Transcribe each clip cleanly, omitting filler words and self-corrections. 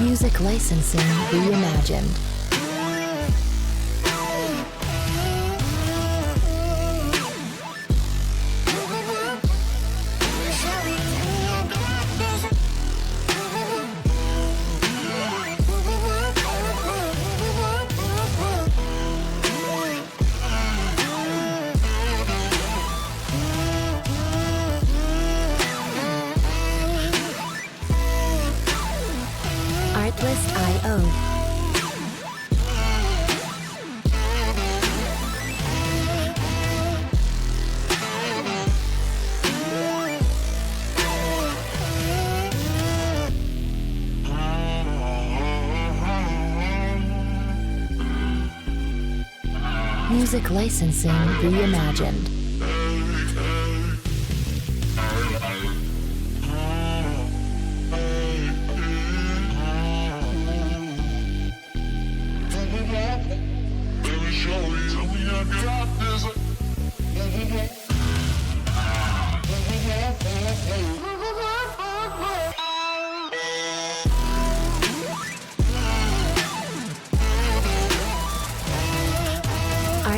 Music licensing reimagined. Artlist.io. Music licensing reimagined.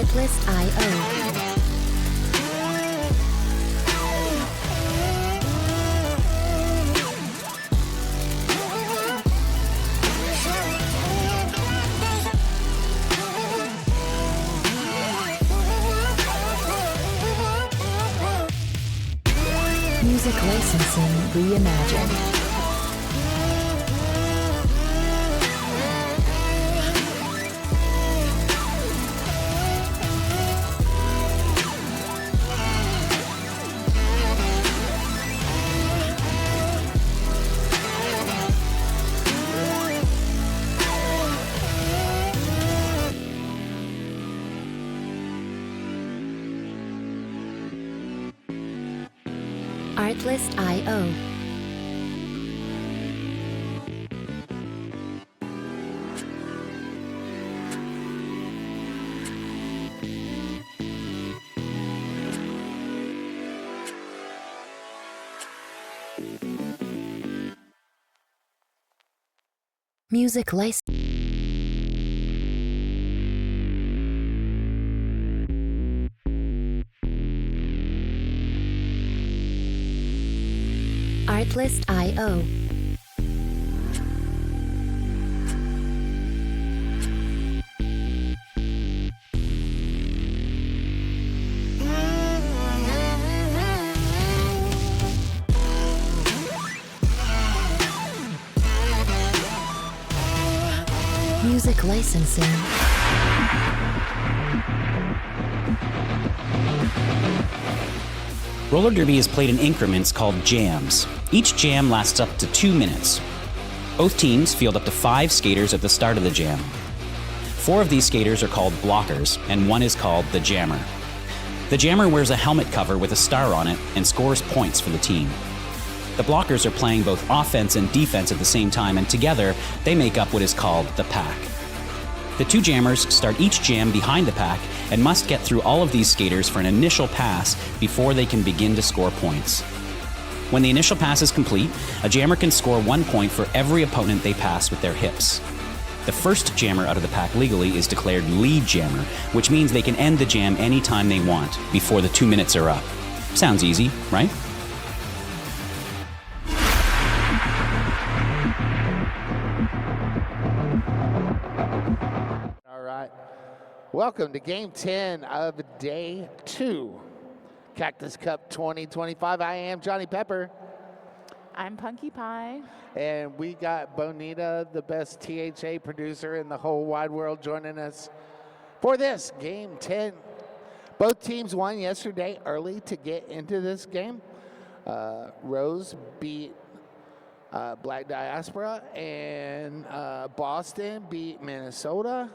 Artlist.io. Music licensing reimagined. Artlist.io. Music license. Artlist.io. Music licensing. Roller derby is played in increments called jams. Each jam lasts up to 2 minutes. Both teams field up to 5 skaters at the start of the jam. 4 of these skaters are called blockers, and 1 is called the jammer. The jammer wears a helmet cover with a star on it and scores points for the team. The blockers are playing both offense and defense at the same time, and together they make up what is called the pack. The 2 jammers start each jam behind the pack and must get through all of these skaters for an initial pass before they can begin to score points. When the initial pass is complete, a jammer can score 1 point for every opponent they pass with their hips. The first jammer out of the pack legally is declared lead jammer, which means they can end the jam anytime they want before the 2 minutes are up. Sounds easy, right? Welcome to Game 10 of Day 2, Cactus Cup 2025. I am Johnny Pepper. I'm Punky Pie. And we got Bonita, the best THA producer in the whole wide world, joining us for this Game 10. Both teams won yesterday early to get into this game. Rose beat Black Diaspora, and Boston beat Minnesota.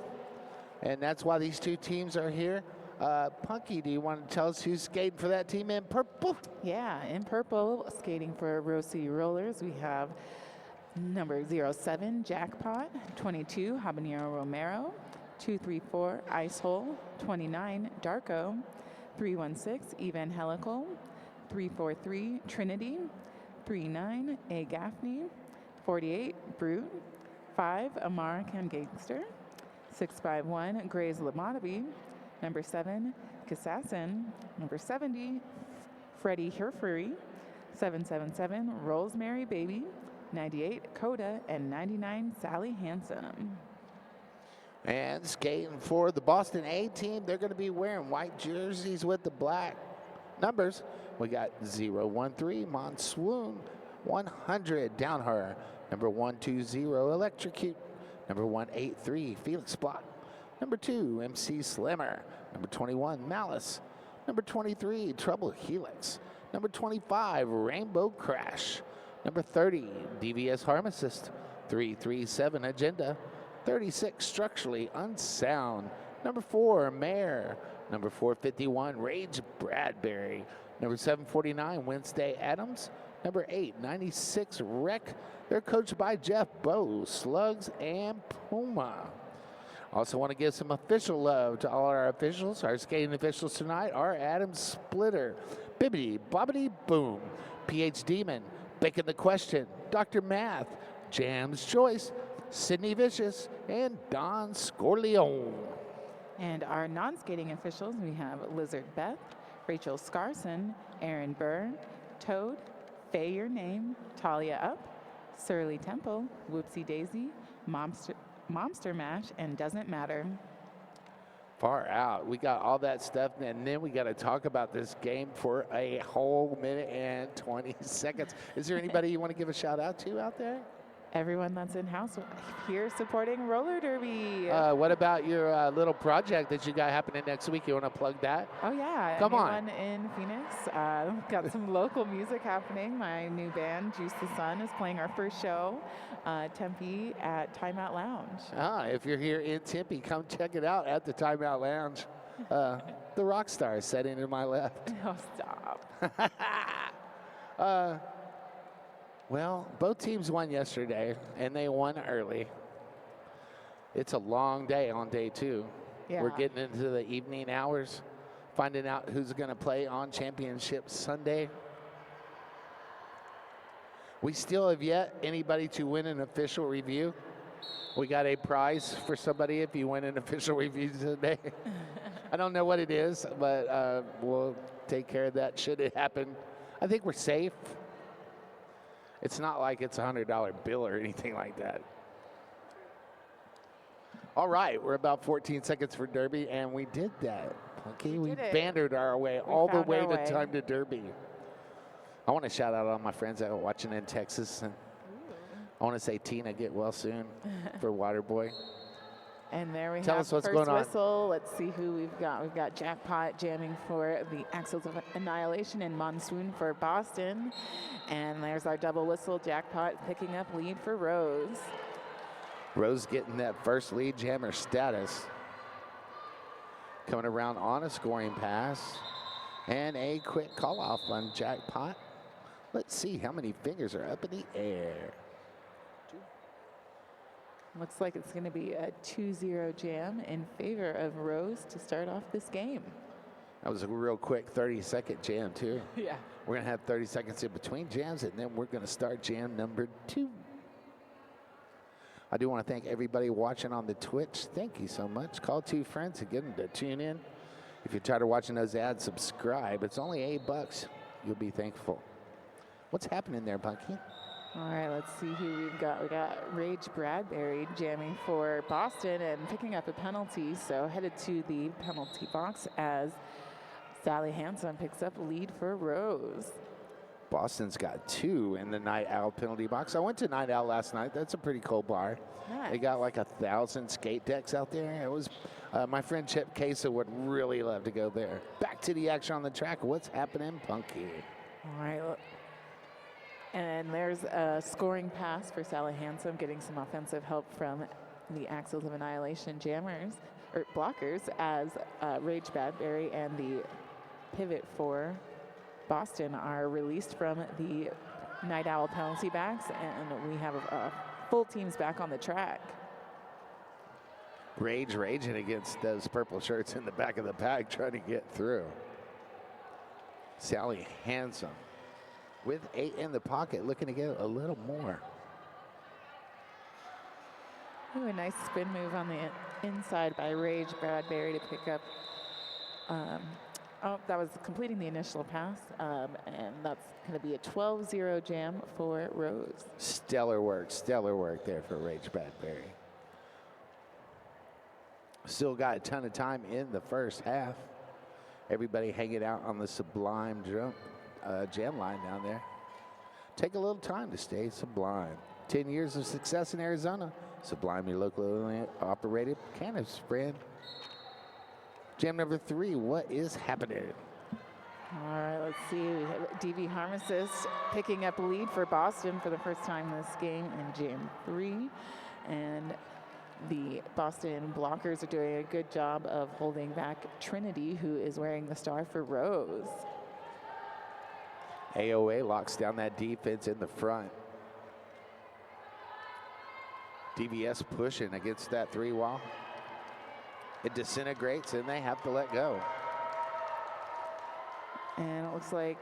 And that's why these 2 teams are here. Punky, do you want to tell us who's skating for that team in purple? Yeah, in purple, skating for Rose City Rollers, we have number 07, Jackpot, 22, Habanero Romero, 234, Ice Hole, 29, Darko, 316, Evangelical, 343, Trinity, 39, A. Gaffney, 48, Brute, 5, Amar Gangster. 651, Grays Lamonaby. Number 7, Kassassin. Number 70, Freddie Herfurry. 777, Rosemary Baby. 98, Coda. And 99, Sally Handsome. And skating for the Boston A team, they're going to be wearing white jerseys with the black numbers. We got 013, Monsoon. 100, Downher. Number 120, Electrocute. Number 183, Felix Block. Number 2, MC Slimmer. Number 21, Malice. Number 23, Trouble Helix. Number 25, Rainbow Crash. Number 30, DVS Harmacist. 337, Agenda. 36, Structurally Unsound. Number 4, Mayor. Number 451, Rage Bradbury. Number 749, Wednesday Adams. Number 8, 96, Wreck. They're coached by Jeff Bowe, Slugs, and Puma. Also want to give some official love to all our officials. Our skating officials tonight are Adam Splitter, Bibbidi Bobbidi Boom, PH Demon, Bacon the Question, Dr. Math, Jam's Choice, Sydney Vicious, and Don Scorleone. And our non-skating officials, we have Lizard Beth, Rachel Scarson, Aaron Burr, Toad, Faye Your Name, Talia Up, Surly Temple, Whoopsie Daisy, Momster Mash, and Doesn't Matter. Far out. We got all that stuff, and then we got to talk about this game for a whole minute and 20 seconds. Is there anybody you want to give a shout out to out there? Everyone that's in house here supporting roller derby. What about your little project that you got happening next week? You want to plug that? Oh yeah, Come on. One in Phoenix. Got some local music happening. My new band, Juice the Sun, is playing our first show, Tempe at Timeout Lounge. If you're here in Tempe, come check it out at the Timeout Lounge. The rock star is sitting to my left. Oh, stop. Well, both teams won yesterday, and they won early. It's a long day on day 2. Yeah. We're getting into the evening hours, finding out who's going to play on Championship Sunday. We still have yet anybody to win an official review. We got a prize for somebody if you win an official review today. I don't know what it is, but we'll take care of that should it happen. I think we're safe. It's not like it's a $100 bill or anything like that. All right, we're about 14 seconds for Derby, and we did that. Okay, we bandered our way all the way to time to Derby. I want to shout out all my friends that are watching in Texas. And I want to say, Tina, get well soon for Waterboy. And there we Tell have us what's first going on. whistle. Let's see who we've got. We've got Jackpot jamming for the Axles of Annihilation and Monsoon for Boston. And there's our double whistle. Jackpot picking up lead for Rose. Rose getting that first lead jammer status. Coming around on a scoring pass. And a quick call off on Jackpot. Let's see how many fingers are up in the air. Looks like it's going to be a 2-0 jam in favor of Rose to start off this game. That was a real quick 30-second jam, too. Yeah. We're going to have 30 seconds in between jams, and then we're going to start jam number 2. I do want to thank everybody watching on the Twitch. Thank you so much. Call 2 friends and get them to tune in. If you're tired of watching those ads, subscribe. It's only $8. You'll be thankful. What's happening there, Punky? All right, let's see who we've got. We got Rage Bradbury jamming for Boston and picking up a penalty. So headed to the penalty box as Sally Handsome picks up lead for Rose. Boston's got 2 in the Night Owl penalty box. I went to Night Owl last night. That's a pretty cool bar. Nice. They got like 1,000 skate decks out there. It was my friend Chip Queso would really love to go there. Back to the action on the track. What's happening, Punky? All right. And there's a scoring pass for Sally Handsome, getting some offensive help from the Axles of Annihilation jammers, or blockers, as Rage Bradbury and the pivot for Boston are released from the Night Owl penalty backs, and we have full teams back on the track. Rage raging against those purple shirts in the back of the pack, trying to get through. Sally Handsome with 8 in the pocket, looking to get a little more. Ooh, a nice spin move on the inside by Rage Bradbury to pick up. Oh, that was completing the initial pass, and that's going to be a 12-0 jam for Rose. Stellar work there for Rage Bradbury. Still got a ton of time in the first half. Everybody hanging out on the sublime jam line down there. Take a little time to stay sublime. 10 years of success in Arizona. Sublime, your locally operated cannabis brand. Jam number 3, what is happening? All right, let's see. We have DV Harmacist picking up lead for Boston for the first time this game in Jam 3. And the Boston blockers are doing a good job of holding back Trinity, who is wearing the star for Rose. AoA locks down that defense in the front. DVS pushing against that 3-wall. It disintegrates and they have to let go. And it looks like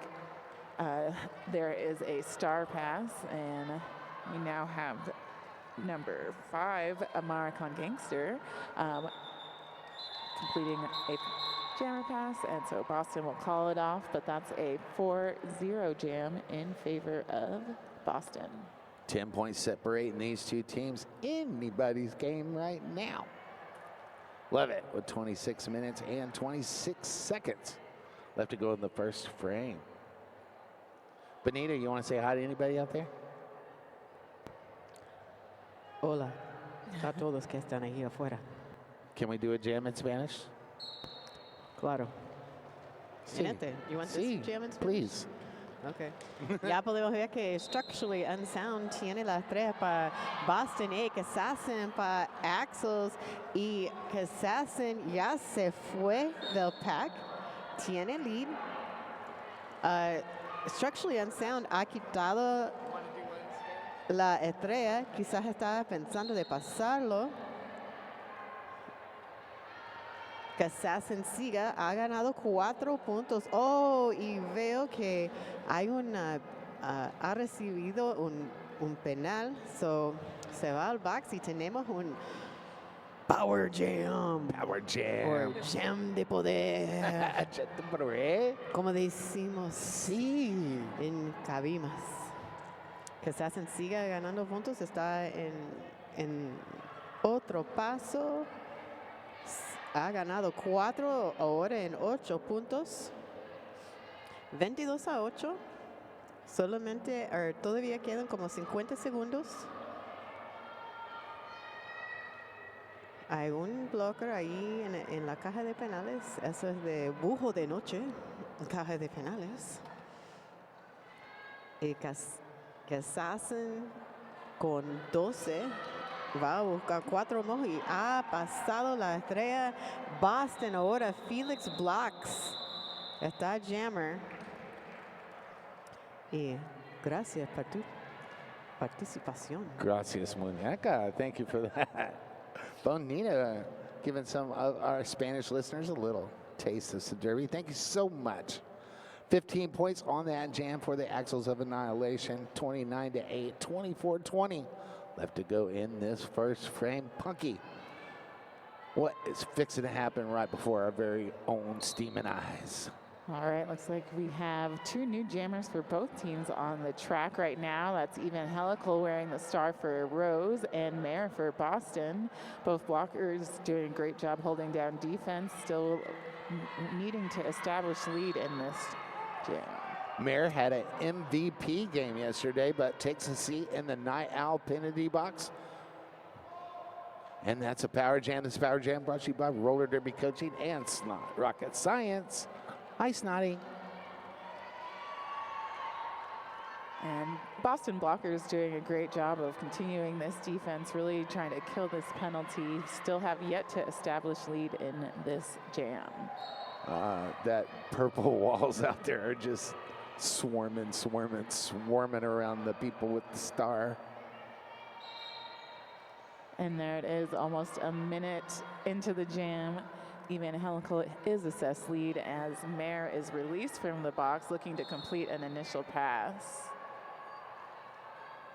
there is a star pass, and we now have number 5, American Gangster, completing a jammer pass, and so Boston will call it off, but that's a 4-0 jam in favor of Boston. 10 points separating these two teams. Anybody's game right now. Love it, with 26 minutes and 26 seconds left to go in the first frame. Bonita, you want to say hi to anybody out there? Hola a todos que están ahí afuera. Can we do a jam in Spanish? Claro. Sí. Gente, you want Sí, this jam in Spanish? please. Okay. Ya podemos ver que Structurally Unsound tiene la estrella para Boston A, que Assassin para Axles, y que Assassin ya se fue del pack. Tiene lead. Structurally Unsound ha quitado la estrella. Quizás estaba pensando de pasarlo. Que Assassin siga, ha ganado 4 puntos. Oh, y veo que hay ha recibido un penal, so se va al box y tenemos un Power Jam. Power jam. O Jam de Poder. Jam de poder. Como decimos Sí. en Cabimas. Que Assassin siga ganando puntos, está en otro paso. Ha ganado 4, ahora en 8 puntos. 22-8. Solamente, todavía quedan como 50 segundos. Hay un blocker ahí en la caja de penales. Eso es de bujo de noche, caja de penales. Y que Assassin con 12. Va a buscar 4 más y ha pasado la estrella. Boston ahora, Felix Blocks. Está Jammer. Y gracias por tu participación. Gracias, muñeca. Thank you for that. Bonita, giving some of our Spanish listeners a little taste of some derby. Thank you so much. 15 points on that jam for the Axles of Annihilation. 29-8, 24-20. Left to go in this first frame. Punky, what is fixing to happen right before our very own steaming eyes? All right, looks like we have 2 new jammers for both teams on the track right now. That's Evangelical wearing the star for Rose and Mare for Boston. Both blockers doing a great job holding down defense, still needing to establish lead in this jam. Mare had an MVP game yesterday, but takes a seat in the Night Owl penalty box. And that's a Power Jam. This Power Jam brought to you by Roller Derby Coaching and Snot Rocket Science. Hi, Snotty. And Boston blockers doing a great job of continuing this defense, really trying to kill this penalty. Still have yet to establish lead in this jam. That purple walls out there are just swarming around the people with the star. And there it is, almost a minute into the jam. Evangelical is assessed lead as Mare is released from the box, looking to complete an initial pass.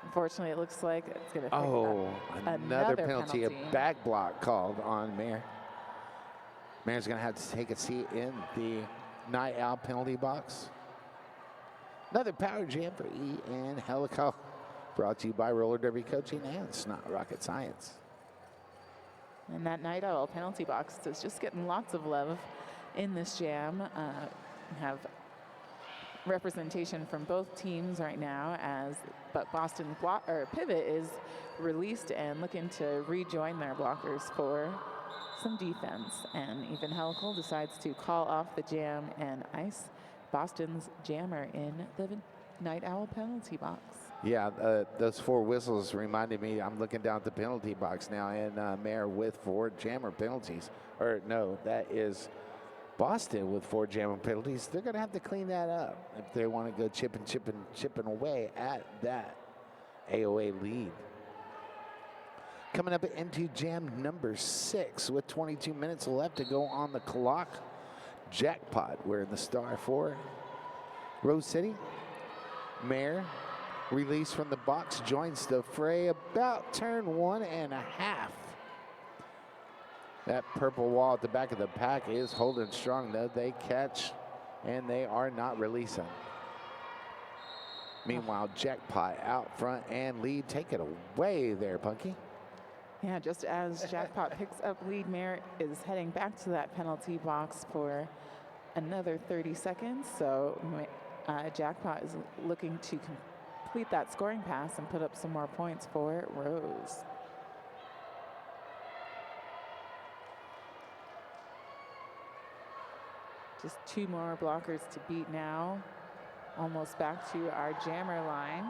Unfortunately, it looks like it's going to pick Oh, up another penalty. A back block called on Mayer. Mayer's going to have to take a seat in the Night Owl penalty box. Another power jam for E and Helico. Brought to you by Roller Derby Coaching and It's Not Rocket Science. And that Night Owl penalty box is just getting lots of love in this jam. Have representation from both teams right now, but Boston Pivot is released and looking to rejoin their blockers for some defense. And even Helical decides to call off the jam and ice Boston's jammer in the Night Owl penalty box. Yeah, those 4 whistles reminded me, I'm looking down at the penalty box now, and Mayer with 4 jammer penalties. Or no, that is Boston with 4 jammer penalties. They're going to have to clean that up if they want to go chipping away at that AoA lead. Coming up into jam number 6 with 22 minutes left to go on the clock. Jackpot wearing the star for Rose City. Mayer, released from the box, joins the fray about turn 1.5. That purple wall at the back of the pack is holding strong, though. They catch, and they are not releasing. Meanwhile, Jackpot out front and lead. Take it away there, Punky. Yeah, just as Jackpot picks up lead, Mayer is heading back to that penalty box for another 30 seconds. So Jackpot is looking to complete that scoring pass and put up some more points for Rose. Just 2 more blockers to beat now. Almost back to our jammer line.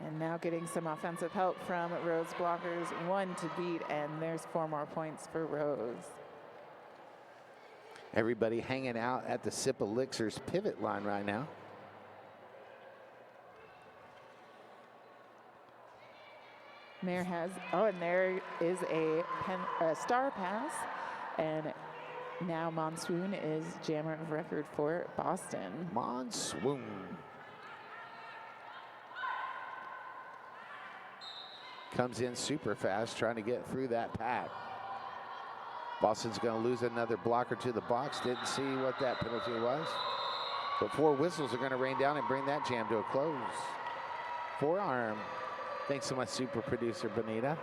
And now getting some offensive help from Rose blockers. 1 to beat, and there's 4 more points for Rose. Everybody hanging out at the Sip Elixirs pivot line right now. Mayer has, and there is a star pass, and now Monsoon is jammer of record for Boston. Monsoon. Comes in super fast, trying to get through that pack. Boston's going to lose another blocker to the box. Didn't see what that penalty was. But 4 whistles are going to rain down and bring that jam to a close. Forearm. Thanks so much, super producer Bonita.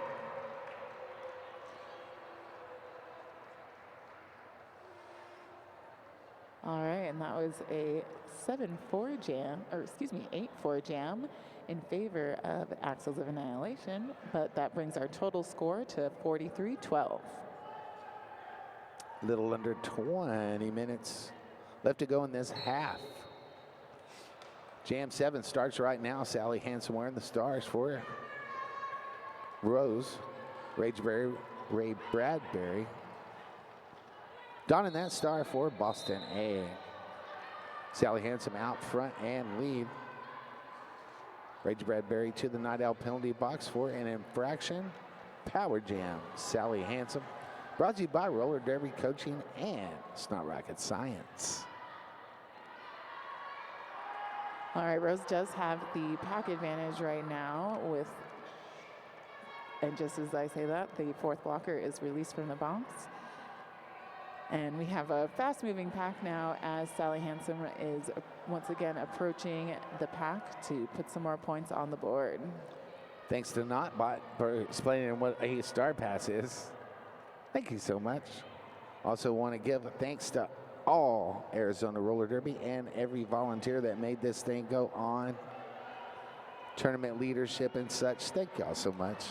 All right, and that was a 7-4 jam, or excuse me, 8-4 jam in favor of Axles of Annihilation, but that brings our total score to 43-12. Little under 20 minutes left to go in this half. Jam 7 starts right now. Sally Hansen wearing the stars for Rose. Ray Bradbury donning that star for Boston A. Sally Hansen out front and lead. Ray Bradbury to the Night Owl penalty box for an infraction. Power jam. Sally Hansen. Brought to you by Roller Derby Coaching and It's Not Rocket Science. All right, Rose does have the pack advantage right now with, and just as I say that, the 4th blocker is released from the box. And we have a fast-moving pack now as Sally Hansen is once again approaching the pack to put some more points on the board. Thanks to Notbot for explaining what a star pass is. Thank you so much. Also want to give thanks to all Arizona Roller Derby and every volunteer that made this thing go on. Tournament leadership and such. Thank y'all so much.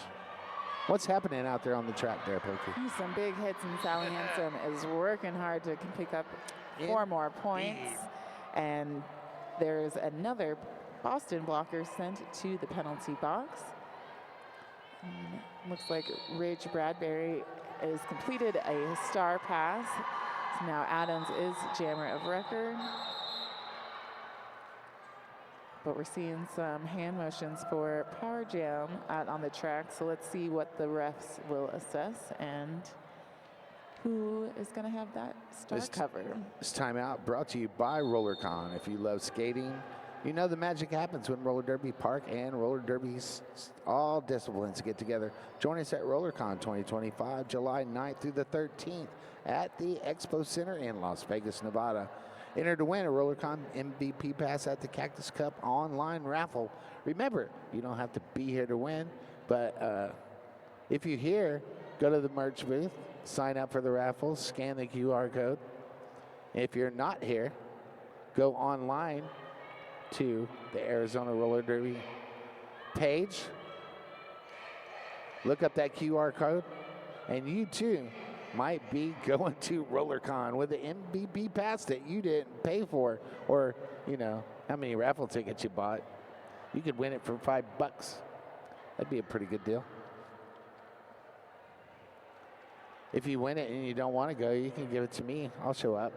What's happening out there on the track there, Pokey? Some big hits, and Sally Hansen is working hard to pick up 4 more points. And there's another Boston blocker sent to the penalty box. And looks like Ridge Bradbury has completed a star pass. So now Adams is jammer of record. But we're seeing some hand motions for power jam out on the track. So let's see what the refs will assess and who is going to have that star cover. This timeout brought to you by RollerCon. If you love skating, you know the magic happens when Roller Derby Park and Roller Derby's all disciplines get together. Join us at RollerCon 2025, July 9th through the 13th at the Expo Center in Las Vegas, Nevada. Enter to win a RollerCon MVP pass at the Cactus Cup online raffle. Remember, you don't have to be here to win, but if you're here, go to the merch booth, sign up for the raffle, scan the QR code. If you're not here, go online to the Arizona Roller Derby page, look up that QR code, and you too might be going to RollerCon with an MVP pass that you didn't pay for, or you know how many raffle tickets you bought. You could win it for $5. That'd be a pretty good deal. If you win it and you don't want to go, you can give it to me. I'll show up.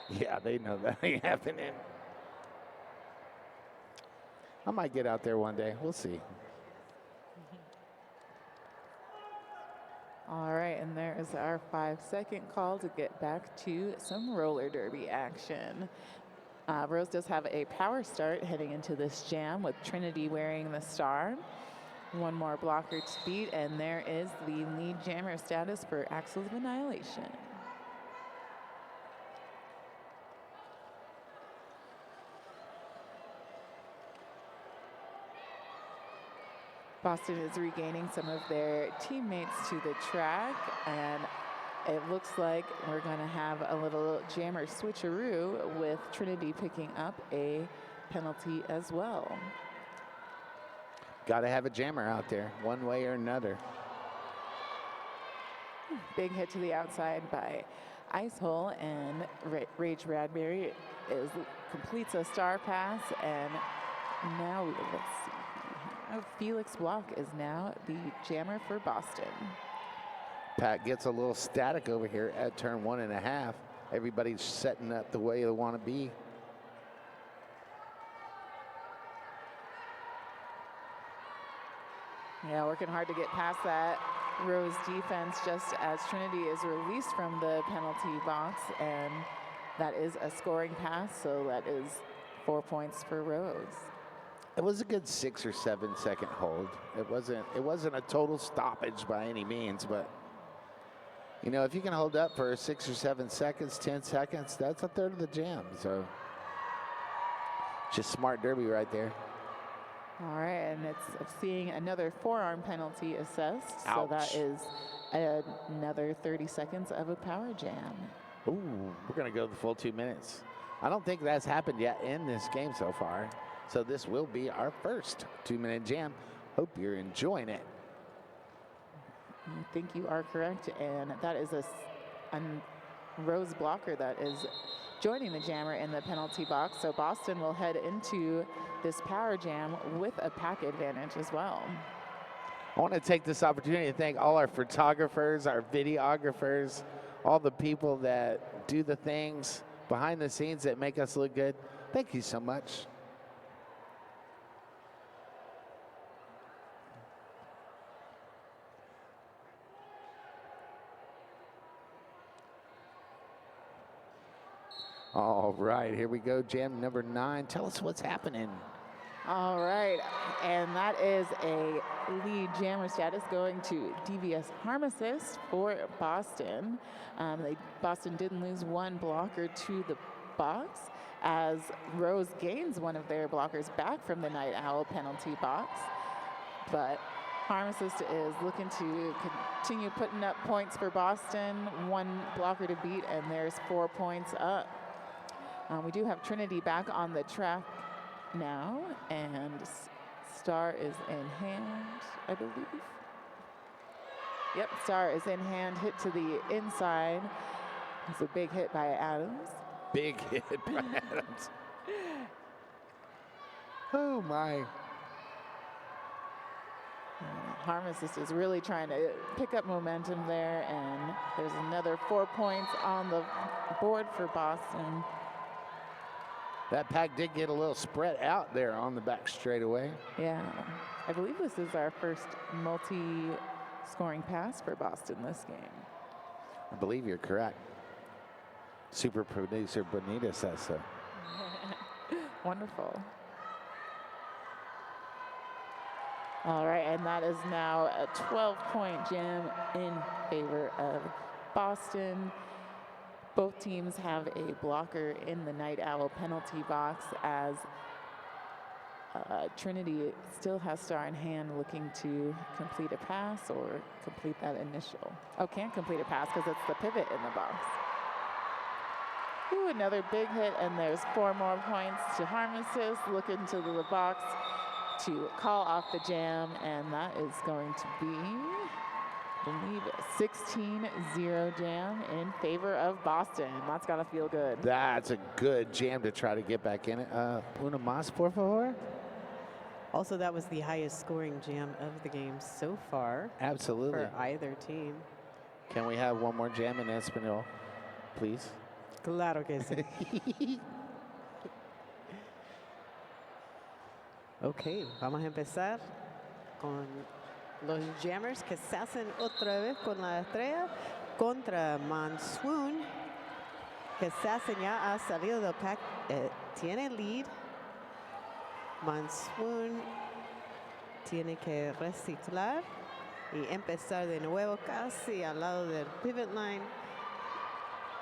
Yeah, they know that ain't happening. I might get out there one day. We'll see. All right, and there is our 5-second call to get back to some roller derby action. Rose does have a power start heading into this jam with Trinity wearing the star. One more blocker to beat, and there is the lead jammer status for Axles of Annihilation. Boston is regaining some of their teammates to the track, and it looks like we're going to have a little jammer switcheroo with Trinity picking up a penalty as well. Got to have a jammer out there, one way or another. Big hit to the outside by Icehole, and Rage Radberry completes a star pass, and now let's see. Felix Block is now the jammer for Boston. Pat gets a little static over here at turn 1.5. Everybody's setting up the way they want to be. Yeah, working hard to get past that Rose defense just as Trinity is released from the penalty box, and that is a scoring pass, so that is 4 points for Rose. It was a good 6 or 7 second hold. It wasn't a total stoppage by any means, but you know, if you can hold up for 6 or 7 seconds, 10 seconds, that's a third of the jam. So just smart derby right there. All right, and it's seeing another forearm penalty assessed. Ouch. So that is another 30 seconds of a power jam. Ooh, we're gonna go the full 2 minutes. I don't think that's happened yet in this game so far. So this will be our first 2-minute jam. Hope you're enjoying it. I think you are correct, and that is a Rose blocker that is joining the jammer in the penalty box. So Boston will head into this power jam with a pack advantage as well. I want to take this opportunity to thank all our photographers, our videographers, all the people that do the things behind the scenes that make us look good. Thank you so much. All right, here we go, jam number 9. Tell us what's happening. All right, and that is a lead jammer status going to DVS Harm Assist for Boston. Boston didn't lose one blocker to the box as Rose gains one of their blockers back from the Night Owl penalty box. But Harm Assist is looking to continue putting up points for Boston. One blocker to beat, and there's 4 points up. We do have Trinity back on the track now, and Star is in hand, I believe. Yep, Star is in hand, hit to the inside. It's a big hit by Adams. Big hit by Adams. Oh my. Harm Assist is really trying to pick up momentum there, and there's another 4 points on the board for Boston. That pack did get a little spread out there on the back straightaway. Yeah, I believe this is our first multi-scoring pass for Boston this game. I believe you're correct. Super producer Bonita says so. Wonderful. All right, and that is now a 12-point jam in favor of Boston. Both teams have a blocker in the Night Owl penalty box as Trinity still has star in hand, looking to complete a pass or complete that initial. Oh, can't complete a pass because it's the pivot in the box. Ooh, another big hit, and there's 4 more points to Harmesis. Look into the box to call off the jam, and that is going to be, I believe, 16-0 jam in favor of Boston. That's gotta feel good. That's a good jam to try to get back in it. Una más, por favor. Also, that was the highest scoring jam of the game so far Absolutely. for either team. Can we have one more jam in Espanol, please? Claro que sí. Ok, vamos a empezar con los jammers que se hacen otra vez con la estrella contra Monsoon, que se hacen ya ha salido del pack, tiene lead. Monsoon tiene que reciclar y empezar de nuevo casi al lado del pivot line,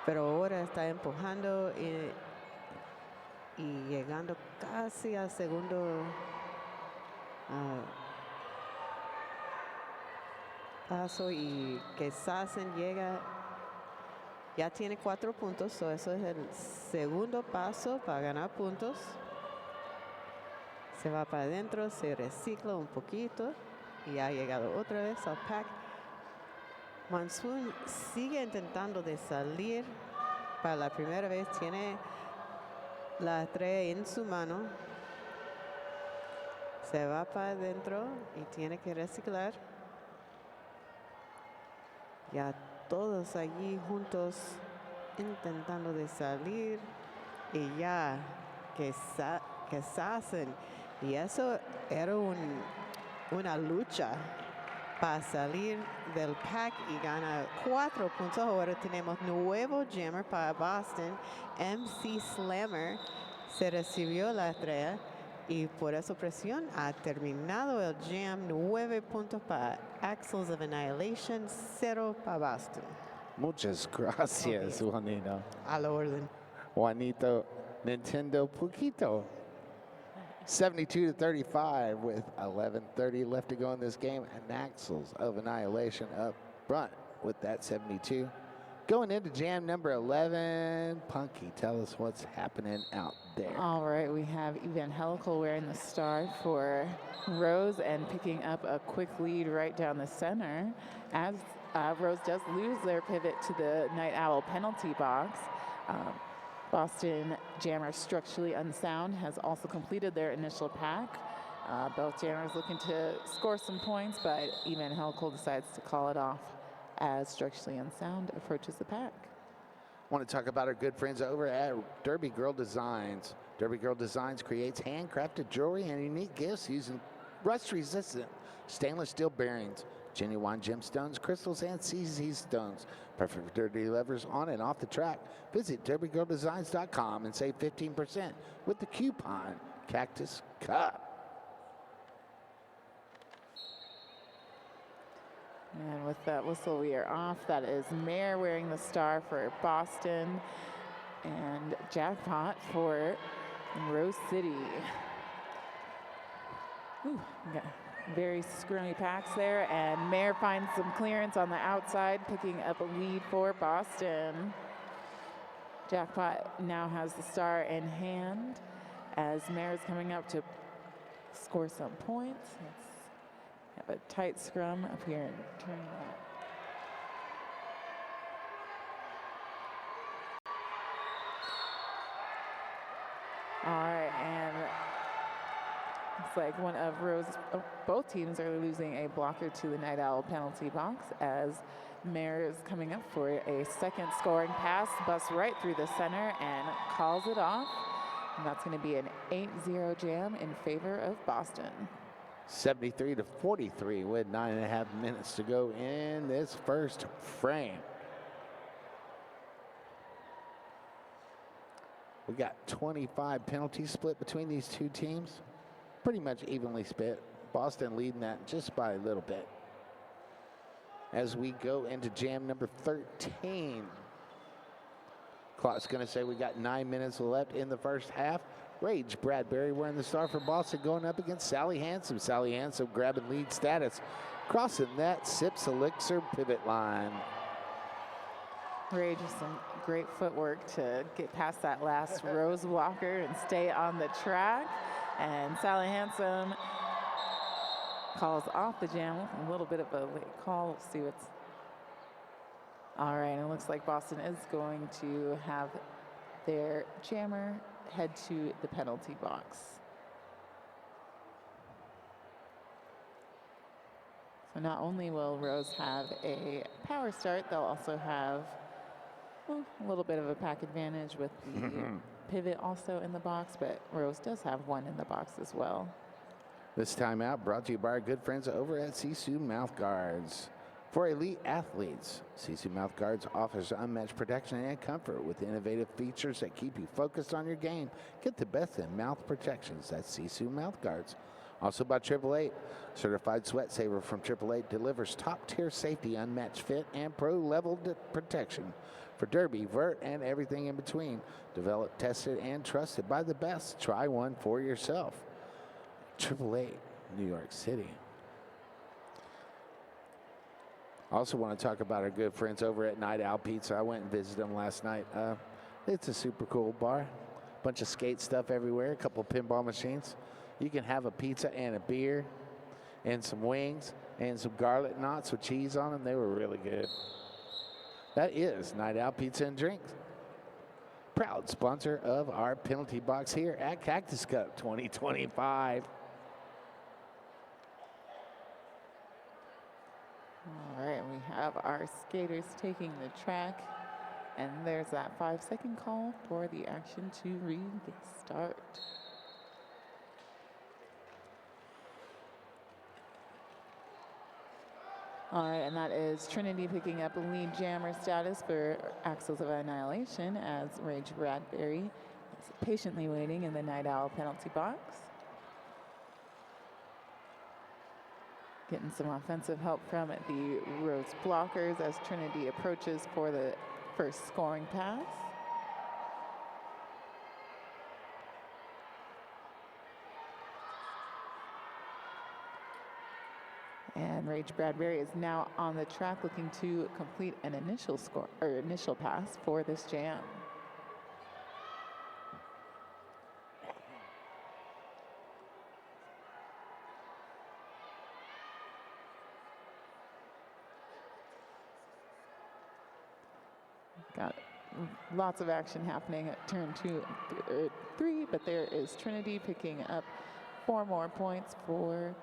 pero ahora está empujando y llegando casi al segundo paso, y que Sassen llega, ya tiene 4 puntos, so eso es el segundo paso para ganar puntos. Se va para adentro, se recicla un poquito y ha llegado otra vez al pack. Monsoon sigue intentando de salir para la primera vez, tiene la estrella en su mano, se va para adentro y tiene que reciclar. Ya todos allí juntos intentando de salir, y ya que se hacen, y eso era una lucha para salir del pack y ganar 4 puntos. Ahora tenemos nuevo jammer para Boston. MC Slammer se recibió la estrella y por esa presión ha terminado el jam. 9 puntos para Axles of Annihilation, 0 para Boston. Muchas gracias, Okay. Juanito. A la orden. Juanito Nintendo Poquito. 72-35 with 11:30 left to go in this game, and Axles of Annihilation up front with that 72. Going into jam number 11, Punky, tell us what's happening out there. All right, we have Evangelical wearing the star for Rose and picking up a quick lead right down the center as Rose does lose their pivot to the Night Owl penalty box. Boston jammer Structurally Unsound has also completed their initial pack. Both jammers looking to score some points, but Evangelical decides to call it off as Structurally Unsound approaches the pack. Want to talk about our good friends over at Derby Girl Designs. Derby Girl Designs creates handcrafted jewelry and unique gifts using rust-resistant stainless steel bearings, genuine gemstones, crystals, and CZ stones. Perfect for dirty levers on and off the track. Visit derbygirldesigns.com and save 15% with the coupon Cactus Cup. And with that whistle, we are off. That is Mayor wearing the star for Boston and Jackpot for Rose City. Ooh, okay. Very scrummy packs there, and Mayor finds some clearance on the outside, picking up a lead for Boston. Jackpot now has the star in hand as Mayor's coming up to score some points. Let's have a tight scrum up here and turn that. All right, and looks like one of both teams are losing a blocker to the Night Owl penalty box as Mayor is coming up for a second scoring pass, busts right through the center and calls it off. And that's going to be an 8-0 jam in favor of Boston. 73 to 43 with 9.5 minutes to go in this first frame. We got 25 penalties split between these two teams. Pretty much evenly split. Boston leading that just by a little bit. As we go into jam number 13. Clock's going to say we got 9 minutes left in the first half. Rage Bradbury wearing the star for Boston going up against Sally Handsome. Sally Handsome grabbing lead status. Crossing that Sips Elixir pivot line. Rage with some great footwork to get past that last Rose Walker and stay on the track. And Sally Handsome calls off the jam with a little bit of a late call. We'll see what's... All right, it looks like Boston is going to have their jammer head to the penalty box. So not only will Rose have a power start, they'll also have a little bit of a pack advantage with the pivot also in the box, but Rose does have one in the box as well. This timeout brought to you by our good friends over at Sisu Mouth Guards. For elite athletes, Sisu Mouth Guards offers unmatched protection and comfort with innovative features that keep you focused on your game. Get the best in mouth protections. That's Sisu Mouth Guards. Also by 888, certified sweat saver from 888 delivers top-tier safety, unmatched fit, and pro-level protection for derby, vert, and everything in between. Developed, tested, and trusted by the best. Try one for yourself. 888, New York City. Also want to talk about our good friends over at Night Owl Pizza. I went and visited them last night. It's a super cool bar. Bunch of skate stuff everywhere, a couple pinball machines. You can have a pizza and a beer and some wings and some garlic knots with cheese on them. They were really good. That is Night Owl Pizza and Drinks. Proud sponsor of our penalty box here at Cactus Cup 2025. All right, we have our skaters taking the track, and there's that 5-second call for the action to restart. All right, and that is Trinity picking up lead jammer status for Axles of Annihilation as Rage Bradbury is patiently waiting in the Night Owl penalty box. Getting some offensive help from the Rose blockers as Trinity approaches for the first scoring pass. And Rage Bradbury is now on the track looking to complete an initial score or initial pass for this jam. Got lots of action happening at turn 2 and 3, but there is Trinity picking up 4 more points for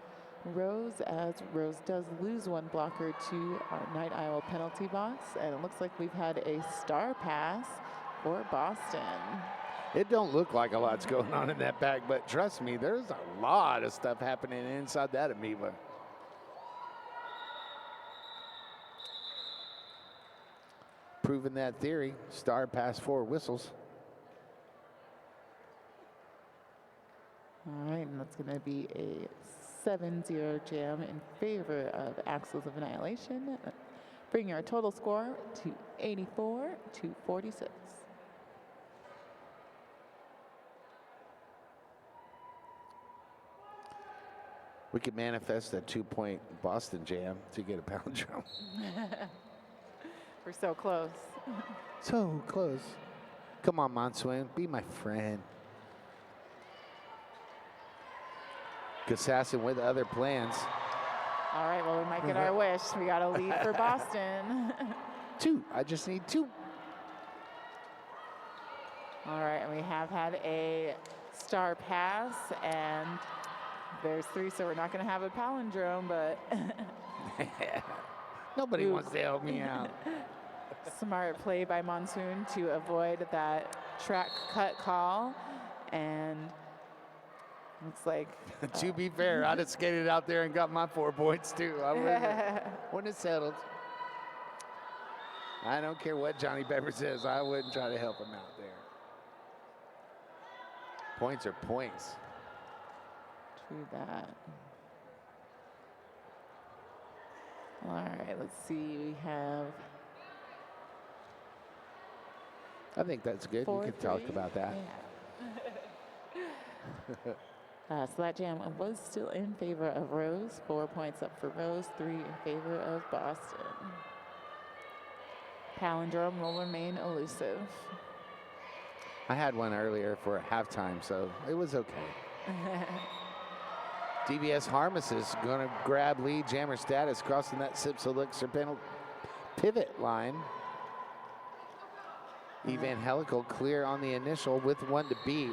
Rose, as Rose does lose one blocker to our Night Owl penalty box, and it looks like we've had a star pass for Boston. It don't look like a lot's going on in that bag, but trust me, there's a lot of stuff happening inside that amoeba. Proving that theory, star pass 4 whistles. All right, and that's going to be a 7-0 jam in favor of Axles of Annihilation, bringing our total score to 84 to 46. We could manifest a 2-point Boston jam to get a palindrome. We're so close. So close. Come on, Monsoon, be my friend. Assassin with other plans. All right, well, we might get our wish. We got a lead for Boston. 2, I just need 2. All right, and we have had a star pass, and there's 3, so we're not going to have a palindrome, but Nobody wants to help me out. Smart play by Monsoon to avoid that track cut call. And looks like To be fair, I'd have skated out there and got my 4 points too. I wouldn't have settled. I don't care what Johnny Pepper says. I wouldn't try to help him out there. Points are points. true that. All right, let's see. We have I think that's good. You can talk 4-3. about that. Yeah. So that jam was still in favor of Rose. 4 points up for Rose, 3 in favor of Boston. Palindrome will remain elusive. I had one earlier for halftime, so it was okay. DBS Harmas is going to grab lead jammer status, crossing that Sips Elixir pivot line. Evangelical clear on the initial with 1 to beat.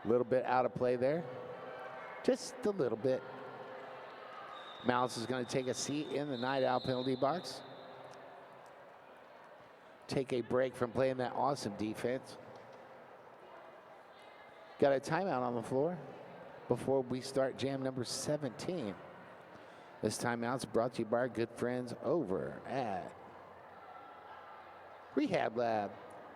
A little bit out of play there. Just a little bit. Malice is going to take a seat in the Night Owl penalty box. Take a break from playing that awesome defense. Got a timeout on the floor before we start jam number 17. This timeout's brought to you by our good friends over at Rehab Lab.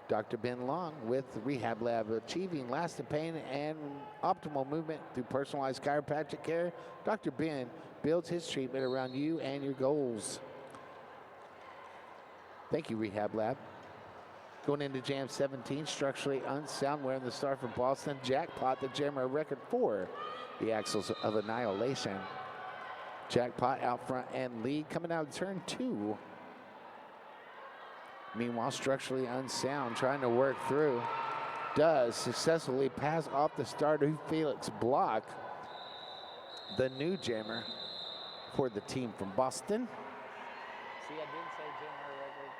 Dr. Ben Long with Rehab Lab, achieving lasting pain and optimal movement through personalized chiropractic care. Dr. Ben builds his treatment around you and your goals. Thank you, Rehab Lab. Going into Jam 17, structurally unsound, wearing the star from Boston. Jackpot, the jammer, record for the Axles of Annihilation. Jackpot out front and lead coming out of turn 2. Meanwhile, structurally unsound, trying to work through. Does successfully pass off the starter, Felix Block, the new jammer for the team from Boston. See, I did say jammer record.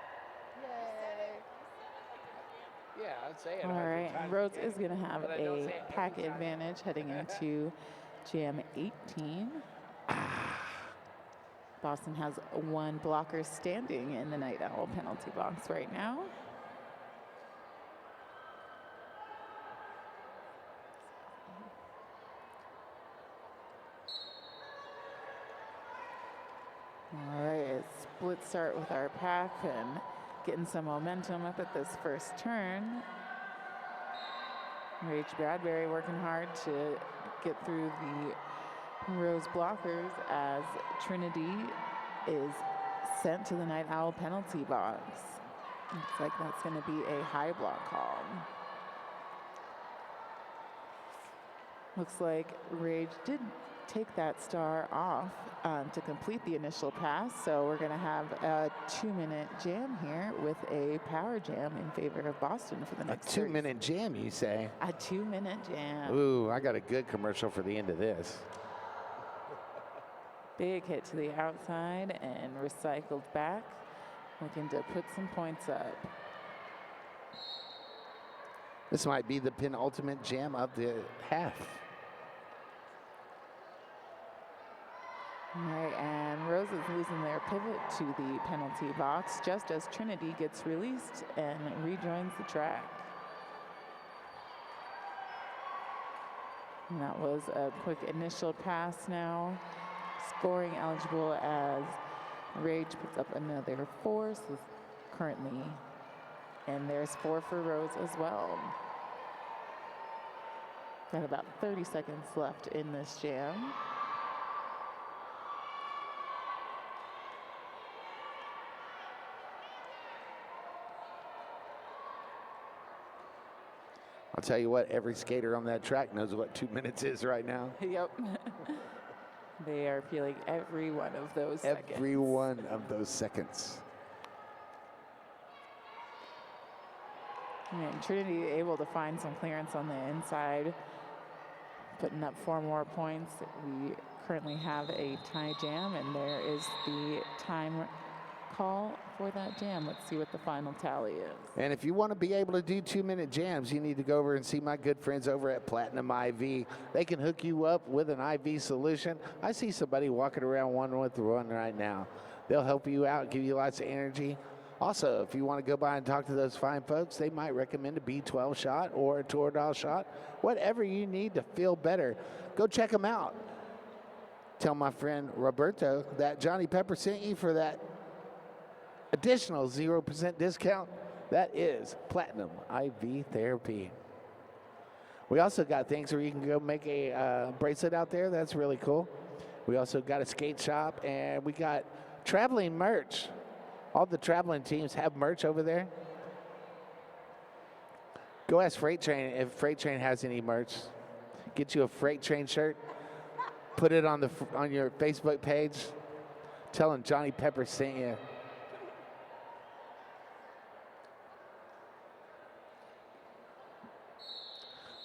Yay! Yeah, I'd say it. All right, Rhodes is going to have a pack advantage heading into Jam 18. Boston has 1 blocker standing in the Night Owl penalty box right now. All right, a split start with our pack and getting some momentum up at this first turn. Rach Bradbury working hard to get through the Rose blockers as Trinity is sent to the Night Owl penalty box. Looks like that's going to be a high block call. Looks like Rage did take that star off to complete the initial pass, so we're going to have a 2-minute jam here with a power jam in favor of Boston for the next 2-minute jam, you say? A 2-minute jam. Ooh, I got a good commercial for the end of this. Big hit to the outside and recycled back, looking to put some points up. This might be the penultimate jam of the half. All right, and Rose is losing their pivot to the penalty box just as Trinity gets released and rejoins the track. And that was a quick initial pass now. Scoring eligible as Rage puts up another 4, so currently, and there's 4 for Rose as well. Got about 30 seconds left in this jam. I'll tell you what, every skater on that track knows what 2 minutes is right now. Yep. They are feeling every one of those seconds. Every one of those seconds. And Trinity able to find some clearance on the inside, putting up 4 more points. We currently have a tie jam, and there is the time call for that jam. Let's see what the final tally is. And if you want to be able to do 2-minute jams, you need to go over and see my good friends over at Platinum IV. They can hook you up with an IV solution. I see somebody walking around with one right now. They'll help you out, give you lots of energy. Also, if you want to go by and talk to those fine folks, they might recommend a B12 shot or a Toradol shot, whatever you need to feel better. Go check them out. Tell my friend Roberto that Johnny Pepper sent you for that additional 0% discount. That is Platinum IV Therapy. We also got things where you can go make a bracelet out there. That's really cool. We also got a skate shop, and we got traveling merch. All the traveling teams have merch over there. Go ask Freight Train if Freight Train has any merch. Get you a Freight Train shirt. Put it on your Facebook page. Tell them Johnny Pepper sent you.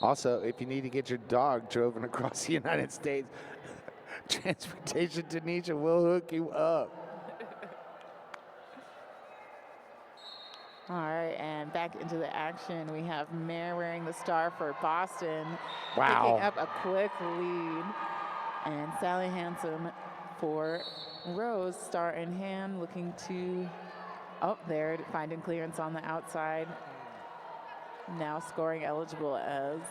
Also, if you need to get your dog driven across the United States, Transportation Tanisha will hook you up. All right, and back into the action. We have Mare wearing the star for Boston. Wow. Picking up a quick lead. And Sally Hansen for Rose, star in hand, looking to, there, finding clearance on the outside. Now scoring eligible as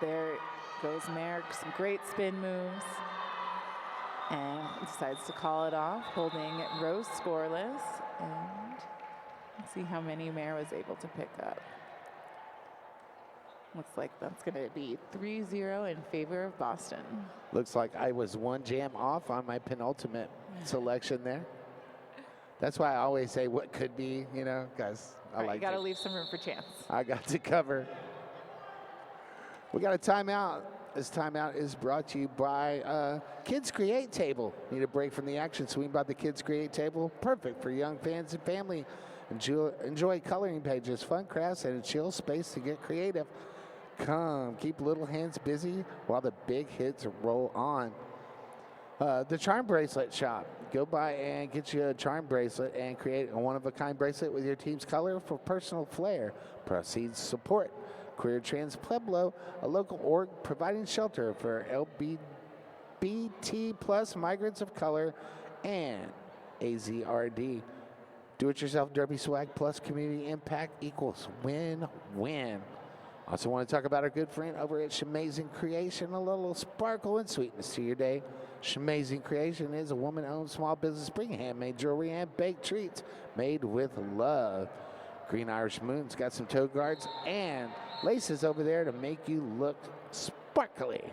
there goes Mare. Some great spin moves. And decides to call it off, holding Rose scoreless. And let's see how many Mare was able to pick up. Looks like that's going to be 3-0 in favor of Boston. Looks like I was one jam off on my penultimate selection there. That's why I always say what could be, guys. You got to leave some room for chance. I got to cover. We got a timeout. This timeout is brought to you by Kids Create Table. Need a break from the action? Swing by the Kids Create Table. Perfect for young fans and family. Enjoy coloring pages, fun crafts, and a chill space to get creative. Come, keep little hands busy while the big hits roll on. The Charm Bracelet Shop. Go by and get you a charm bracelet and create a one-of-a-kind bracelet with your team's color for personal flair. Proceeds support Queer Trans Pueblo, a local org providing shelter for LGBT plus migrants of color, and AZRD. Do-it-yourself derby swag plus community impact equals win-win. Also want to talk about our good friend over at Shemazing Creation, a little sparkle and sweetness to your day. Shemazing Creation is a woman-owned small business bringing handmade jewelry and baked treats made with love. Green Irish Moon's got some toe guards and laces over there to make you look sparkly.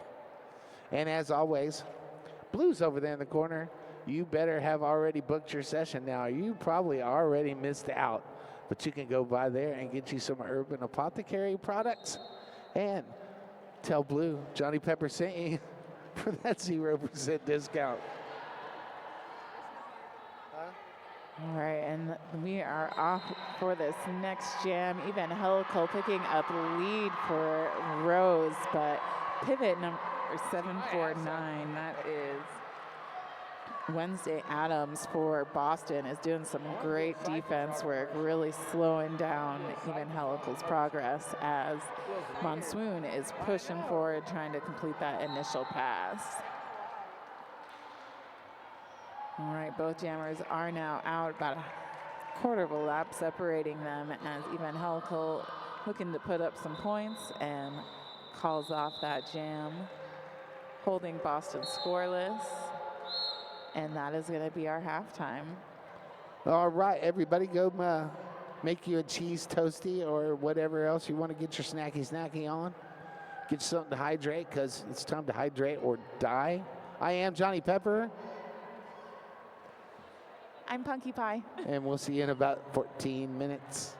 And as always, Blue's over there in the corner. You better have already booked your session now. You probably already missed out. But you can go by there and get you some Urban Apothecary products. And tell Blue Johnny Pepper sent you for that 0% discount. All right, and we are off for this next jam. Even Helical picking up lead for Rose, but pivot number 749, that is Wednesday Adams for Boston, is doing some great defense work, really slowing down even Helical's progress as Monsoon is pushing forward, trying to complete that initial pass. All right, both jammers are now out, about a quarter of a lap separating them as Even Helical looking to put up some points and calls off that jam, holding Boston scoreless. And that is going to be our halftime. All right, everybody go make you a cheese toasty or whatever else you want to get your snacky on. Get you something to hydrate because it's time to hydrate or die. I am Johnny Pepper. I'm Punky Pie. And we'll see you in about 14 minutes.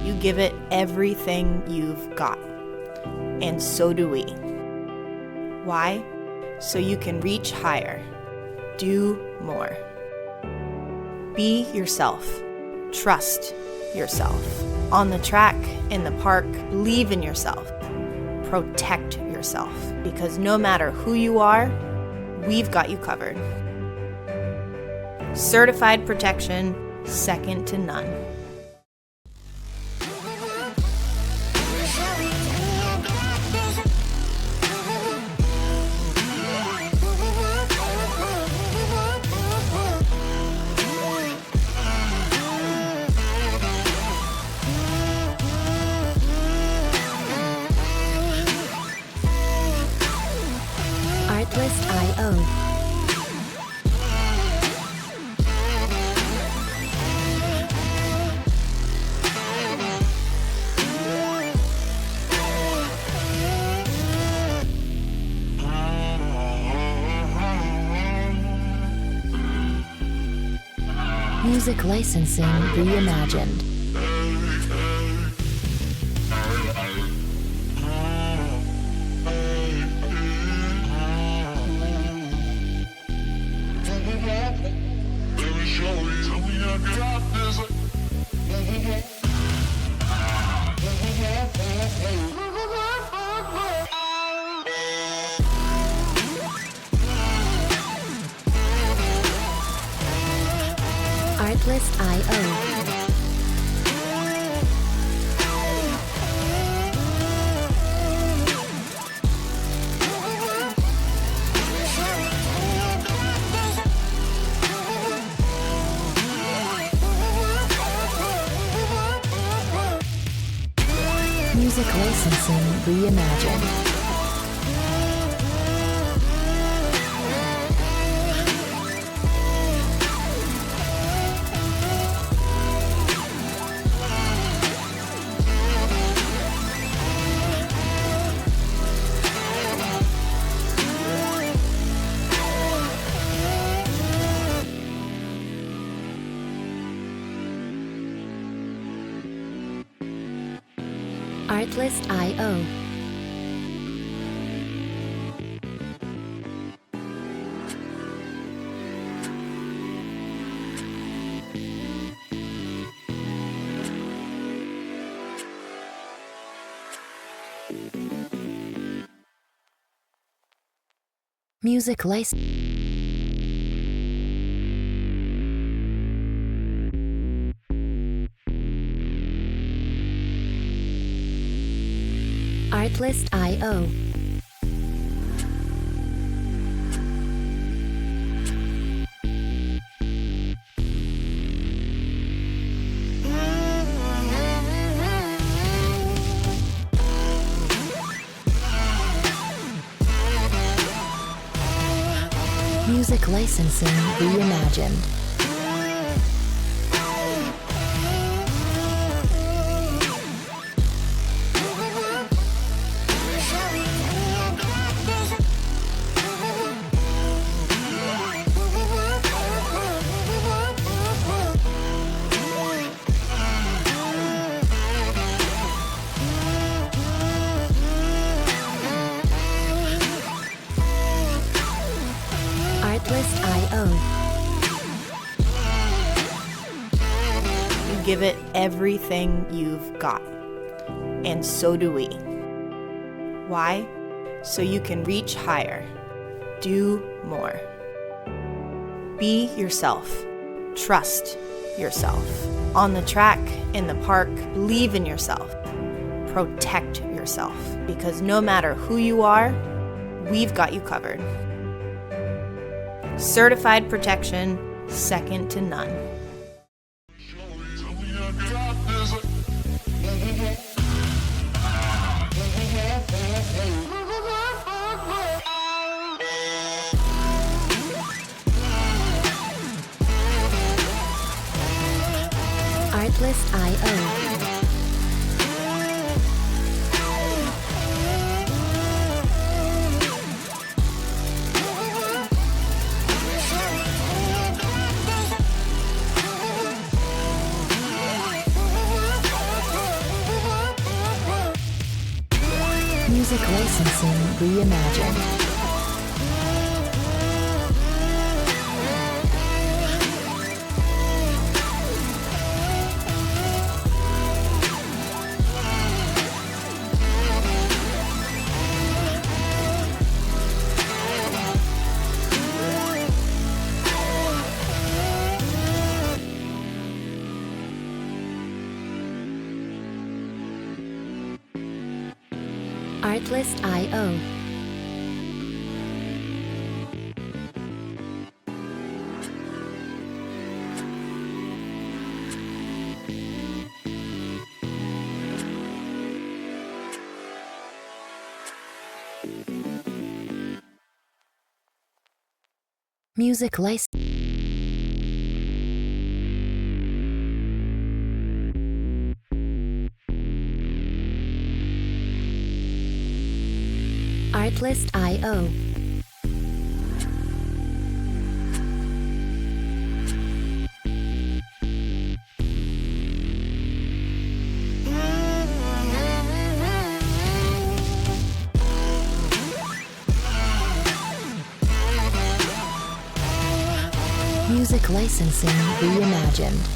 You give it everything you've got. And so do we. Why? So you can reach higher. Do more. Be yourself. Trust yourself. On the track, in the park, believe in yourself. Protect yourself. Because no matter who you are, we've got you covered. Certified protection, second to none. Music licensing reimagined. Artlist.io. Music licensing reimagined. Artlist.io. Music license. Artlist.io. Music licensing reimagined. Artlist.io. You give it everything you've got. And so do we. Why? So you can reach higher. Do more. Be yourself. Trust yourself. On the track, in the park, believe in yourself. Protect yourself. Because no matter who you are, we've got you covered. Certified protection, second to none. Artlist.io. Music licensing reimagined. Artlist.io. Music license. Artlist.io. Music licensing reimagined.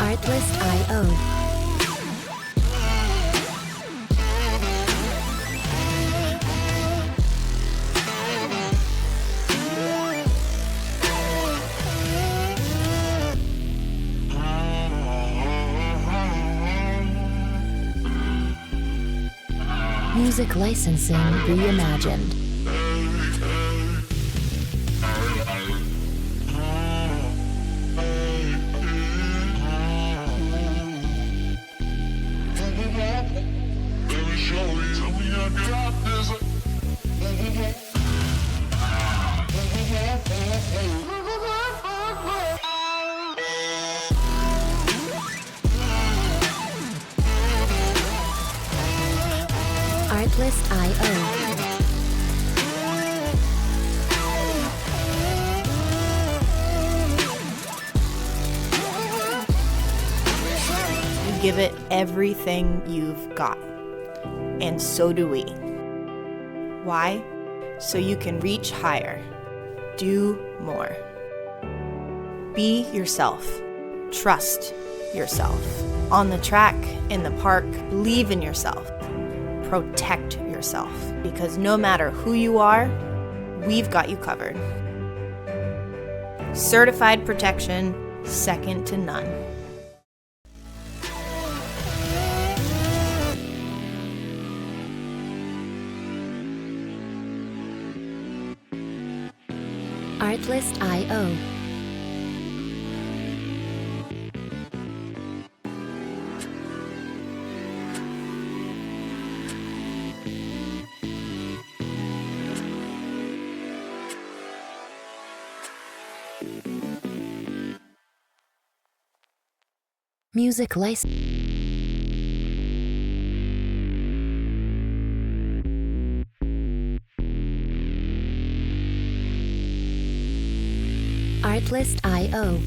Artlist.io. Music licensing reimagined. Artlist.io. You give it everything you've got. And so do we. Why? So you can reach higher. Do more. Be yourself. Trust yourself. On the track, in the park, believe in yourself. Protect yourself. Because no matter who you are, we've got you covered. Certified protection, second to none. Artlist.io. Music license. Artlist.io.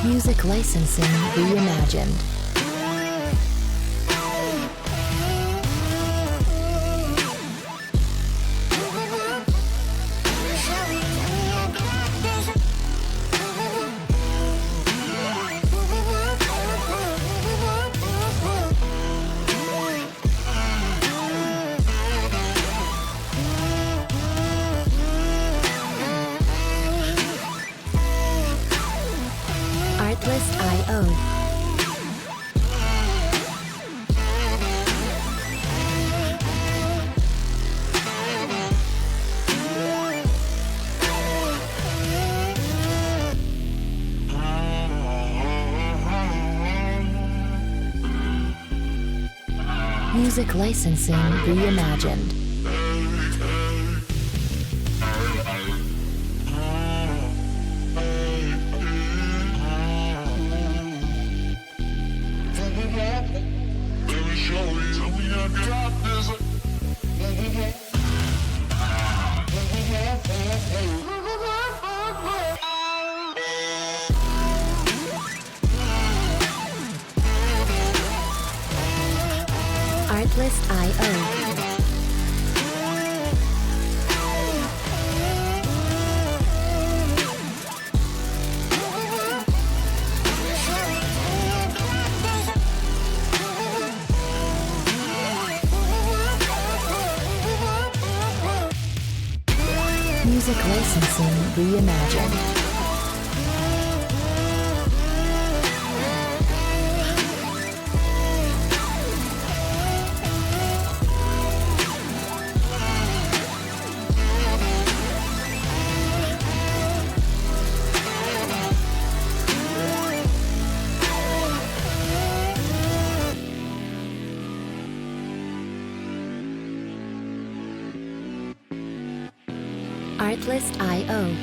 Music licensing reimagined. Artlist.io. Music licensing reimagined. Artlist.io. Music licensing reimagined. Artlist.io.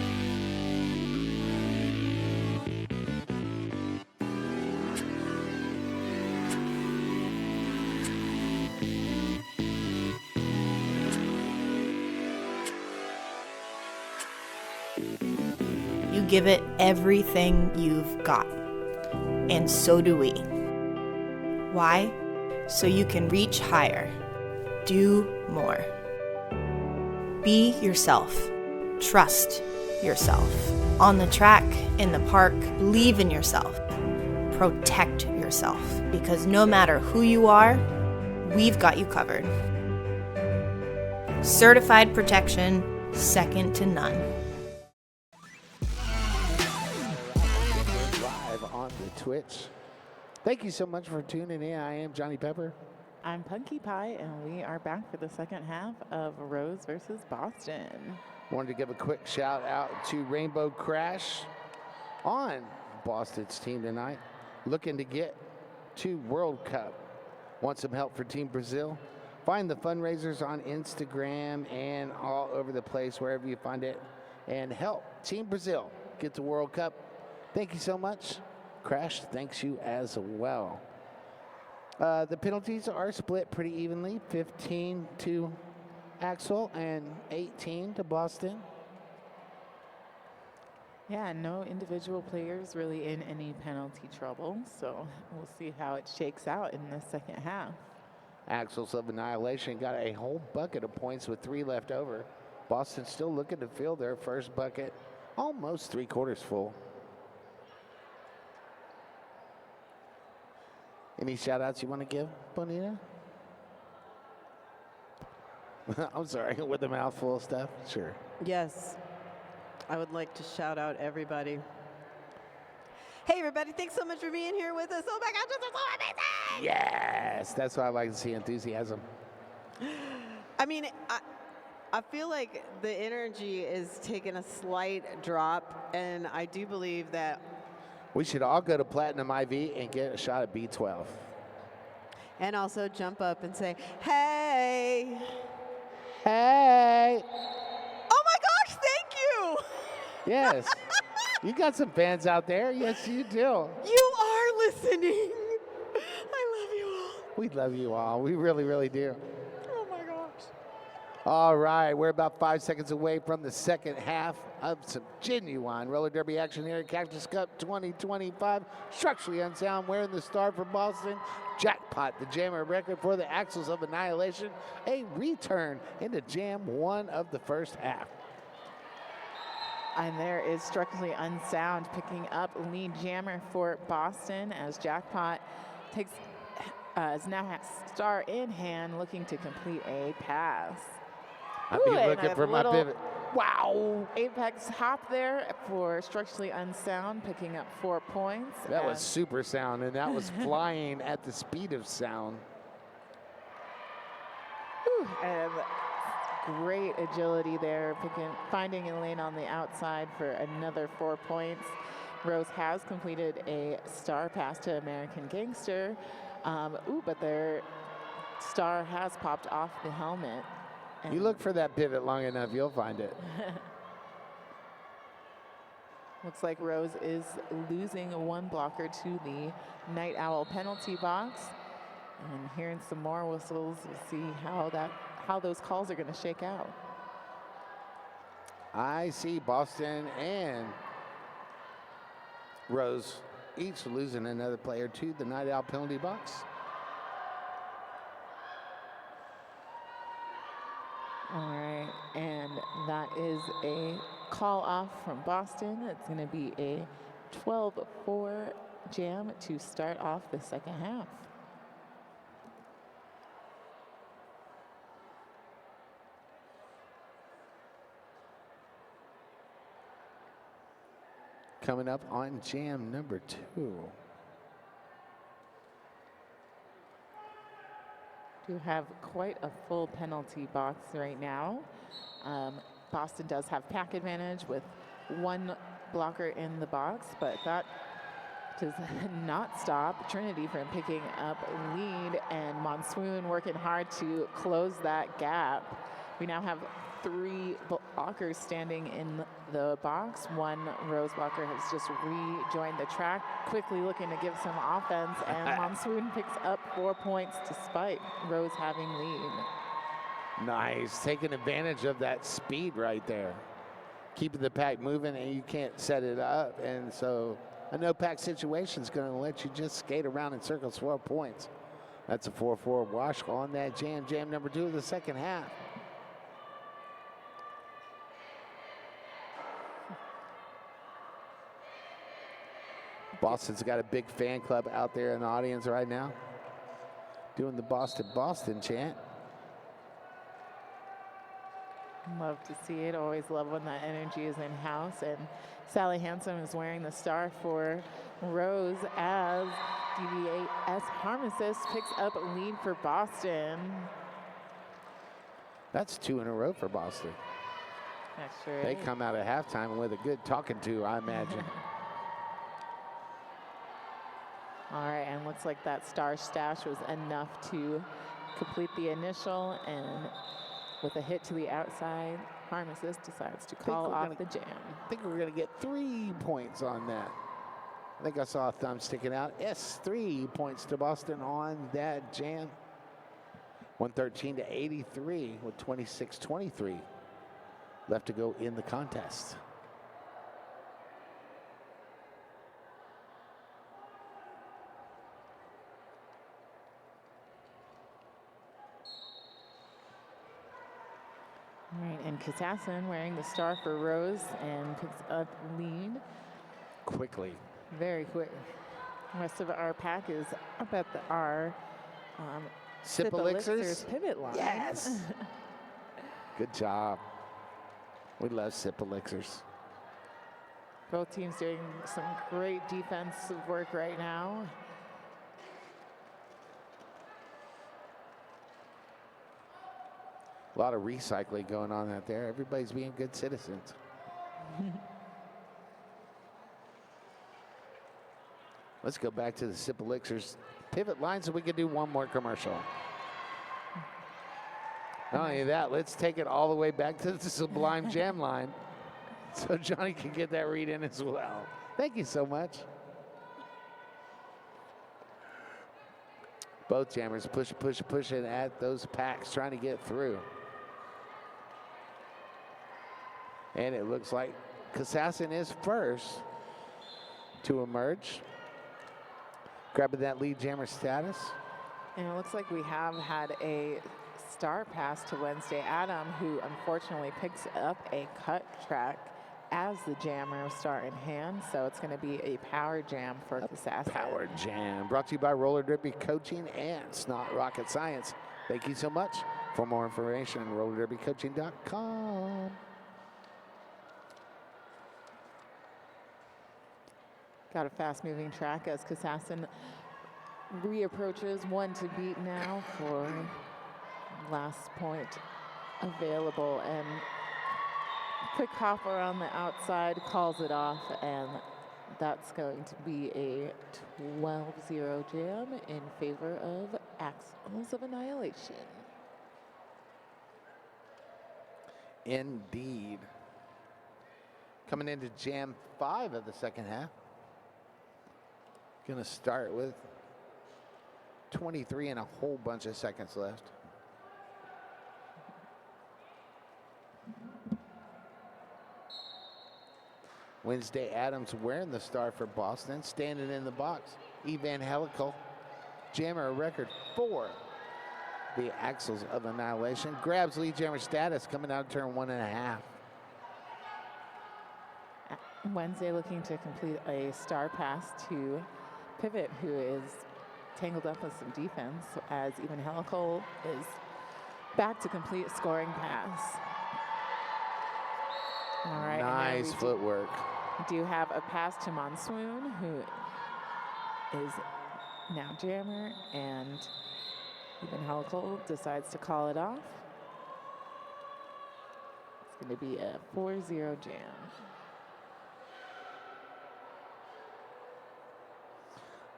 You give it everything you've got. And so do we. Why? So you can reach higher. Do more. Be yourself. Trust yourself. On the track, in the park, believe in yourself. Protect yourself. Because no matter who you are, we've got you covered. Certified protection, second to none. Live on the Twitch. Thank you so much for tuning in. I am Johnny Pepper. I'm Punky Pie, and we are back for the second half of Rose versus Boston. Wanted to give a quick shout out to Rainbow Crash on Boston's team tonight, looking to get to World Cup. Want some help for Team Brazil? Find the fundraisers on Instagram and all over the place, wherever you find it, and help Team Brazil get to World Cup. Thank you so much. Crash thanks you as well. The penalties are split pretty evenly, 15 to Axel and 18 to Boston. Yeah, no individual players really in any penalty trouble, so we'll see how it shakes out in the second half. Axels of Annihilation got a whole bucket of points with 3 left over. Boston still looking to fill their first bucket, almost 3/4 full. Any shout outs you want to give, Bonita? I'm sorry, with a mouthful of stuff? Sure. Yes, I would like to shout out everybody. Hey, everybody, thanks so much for being here with us. Oh my gosh, this is so amazing! Yes, that's what I like to see, enthusiasm. I mean, I feel like the energy is taking a slight drop, and I do believe that. We should all go to Platinum IV and get a shot at B12. And also jump up and say, hey. Hey! Oh my gosh, thank you! Yes. You got some fans out there. Yes, you do. You are listening. I love you all. We love you all. We really, really do. Oh my gosh. All right, we're about 5 seconds away from the second half of some genuine roller derby action here at Cactus Cup 2025. Structurally unsound, wearing the star for Boston. Jackpot, the jammer record for the Axles of Annihilation. A return into Jam 1 of the first half. And there is Structurally Unsound picking up lead jammer for Boston as Jackpot takes is now has star in hand, looking to complete a pass. I'd be looking for my pivot. Wow! Apex hop there for Structurally Unsound, picking up 4 points. That was super sound, and that was flying at the speed of sound. And great agility there, finding a lane on the outside for another 4 points. Rose has completed a star pass to American Gangster. But their star has popped off the helmet. You look for that pivot long enough, you'll find it. Looks like Rose is losing one blocker to the Night Owl penalty box. And hearing some more whistles, we'll see how those calls are going to shake out. I see Boston and Rose each losing another player to the Night Owl penalty box. All right, and that is a call off from Boston. It's going to be a 12-4 jam to start off the second half. coming up on jam number 2. Do have quite a full penalty box right now. Boston does have pack advantage with 1 blocker in the box, but that does not stop Trinity from picking up lead, and Monsoon working hard to close that gap. We now have 3 blockers standing in the box. 1 Rose blocker has just rejoined the track, quickly looking to give some offense, and Monsoon picks up 4 points despite Rose having lead. Nice, taking advantage of that speed right there. Keeping the pack moving, and you can't set it up, and so a no-pack situation is going to let you just skate around in circles for 4 points. That's a 4-4 wash on that jam number 2 of the second half. Boston's got a big fan club out there in the audience right now, doing the Boston chant. Love to see it. Always love when that energy is in-house. And Sally Hansen is wearing the star for Rose as DVAS Harmesis picks up a lead for Boston. That's 2 in a row for Boston. That sure They is. come out at halftime with a good talking to, I imagine. All right, and looks like that star stash was enough to complete the initial, and with a hit to the outside, Harmesis decides to call off the jam. I think we're going to get 3 points on that. I think I saw a thumb sticking out. Yes, 3 points to Boston on that jam. 113 to 83 with 26-23 left to go in the contest. All right, and Kassassin wearing the star for Rose and picks up lead Quickly. very quick. The rest of our pack is up at our Sip Elixirs. pivot line. Yes. Good job. We love Sip Elixirs. Both teams doing some great defensive work right now. A lot of recycling going on out there. Everybody's being good citizens. Let's go back to the Sip Elixirs pivot line so we can do one more commercial. Not only that, let's take it all the way back to the Sublime Jam line so Johnny can get that read in as well. Thank you so much. Both jammers pushing at those packs, trying to get through. And it looks like Kassassin is first to emerge, grabbing that lead jammer status. And it looks like we have had a star pass to Wednesday Adam, who unfortunately picks up a cut track as the jammer star in hand. So it's going to be a power jam for Kassassin. Power jam brought to you by Roller Derby Coaching and Snot Rocket Science. Thank you so much. For more information, rollerderbycoaching.com. Got a fast-moving track as Kassassin reapproaches 1 to beat now for last point available, and quick hopper on the outside calls it off, and that's going to be a 12-0 jam in favor of Axles of Annihilation. Indeed. Coming into jam 5 of the second half. Gonna start with 23 and a whole bunch of seconds left. Wednesday Adams wearing the star for Boston, standing in the box. Evangelical jammer a record 4. The Axles of Annihilation grabs lead jammer status coming out of turn 1.5. Wednesday looking to complete a star pass to Pivot, who is tangled up with some defense, as Evangelical is back to complete scoring pass. All right. Nice footwork. We do have a pass to Monsoon, who is now jammer, and even Halkel decides to call it off. It's going to be a 4-0 jam.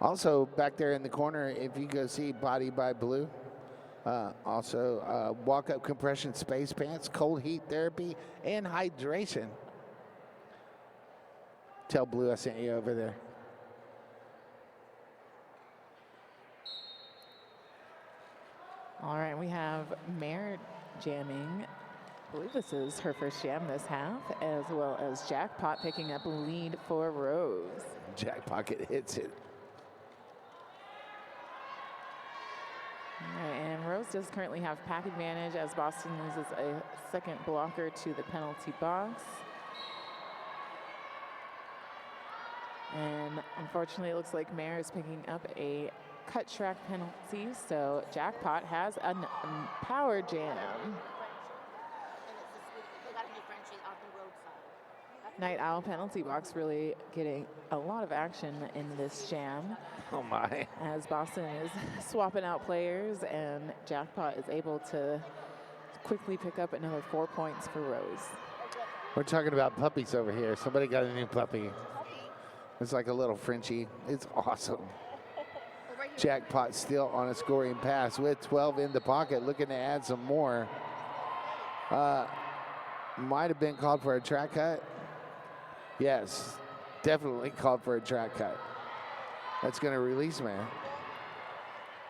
Also, back there in the corner, if you go see Body by Blue, also walk-up compression space pants, cold heat therapy, and hydration. Tell Blue I sent you over there. All right, we have Mare jamming. I believe this is her first jam this half, as well as Jackpot picking up a lead for Rose. Jackpot hits it. All right, and Rose does currently have pack advantage as Boston loses a second blocker to the penalty box. And unfortunately, it looks like Mare is picking up a cut track penalty, so Jackpot has a power jam. Night Owl penalty box really getting a lot of action in this jam. Oh my. As Boston is swapping out players, and Jackpot is able to quickly pick up another 4 points for Rose. We're talking about puppies over here. Somebody got a new puppy. It's like a little Frenchie. It's awesome. Jackpot still on a scoring pass with 12 in the pocket, looking to add some more. Might have been called for a track cut. Yes, definitely called for a track cut. That's going to release man.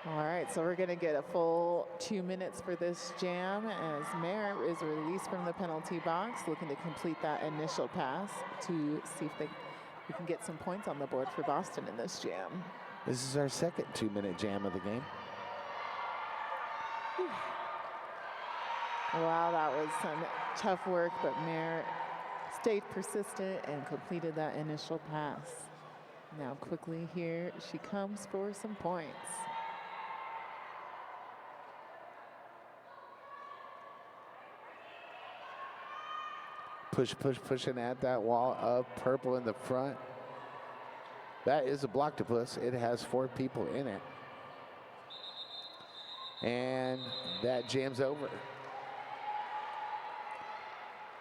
All right, so we're going to get a full 2 minutes for this jam as Mare is released from the penalty box, looking to complete that initial pass to see if we can get some points on the board for Boston in this jam. This is our second 2-minute jam of the game. Wow, that was some tough work, but Mare stayed persistent and completed that initial pass. Now quickly here she comes for some points. Pushing at that wall of purple in the front. That is a Blocktopus. It has 4 people in it. And that jam's over.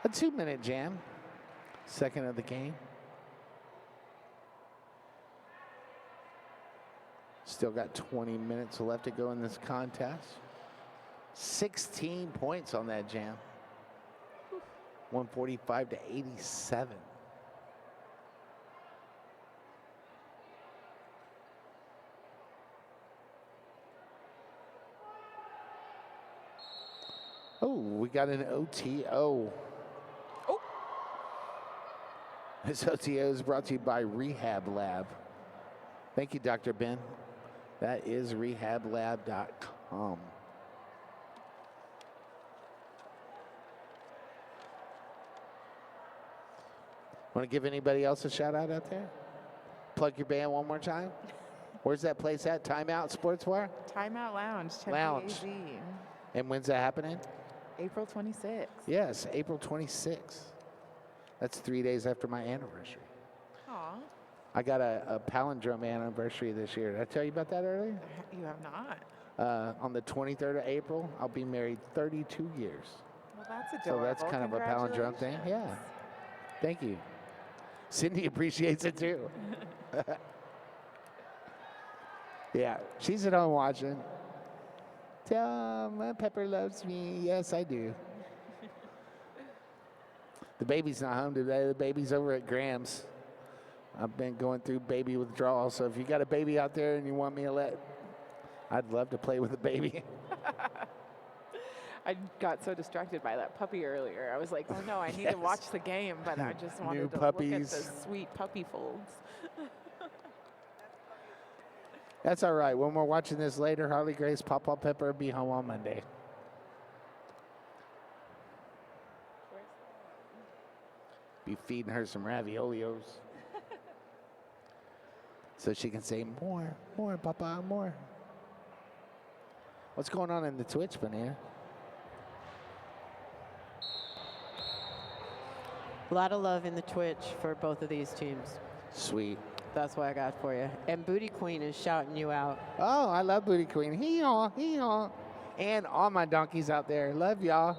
A 2-minute jam. Second of the game. Still got 20 minutes left to go in this contest. 16 points on that jam. 145 to 87. Oh, we got an OTO. Oh. This OTO is brought to you by Rehab Lab. Thank you, Dr. Ben. That is rehablab.com. Want to give anybody else a shout out there? Plug your band one more time. Where's that place at? Timeout Sportswear? Timeout Lounge, Tempe Lounge. AZ. And when's that happening? April 26th. Yes, April 26th. That's 3 days after my anniversary. Aw, I got a palindrome anniversary this year. Did I tell you about that earlier? you have not. On the 23rd of April, I'll be married 32 years. Well, that's So adorable. that's kind of a palindrome thing. Yeah. Thank you. Cindy appreciates it too. Yeah, she's at home watching. Tell my Pepper loves me. Yes, I do. The baby's not home today. The baby's over at Graham's. I've been going through baby withdrawal, so if you got a baby out there and you want me to I'd love to play with a baby. I got so distracted by that puppy earlier. I was like, oh no, I need to watch the game, but I just wanted New to puppies. look at the sweet puppy folds. That's all right. When we're watching this later, Harley Grace, Pawpaw Pepper will be home on Monday. Be feeding her some raviolios. So she can say, more, Papa, more. What's going on in the Twitch, Banana? A lot of love in the Twitch for both of these teams. Sweet. That's what I got for you. And Booty Queen is shouting you out. Oh, I love Booty Queen. Hee-haw, hee-haw. And all my donkeys out there. Love y'all.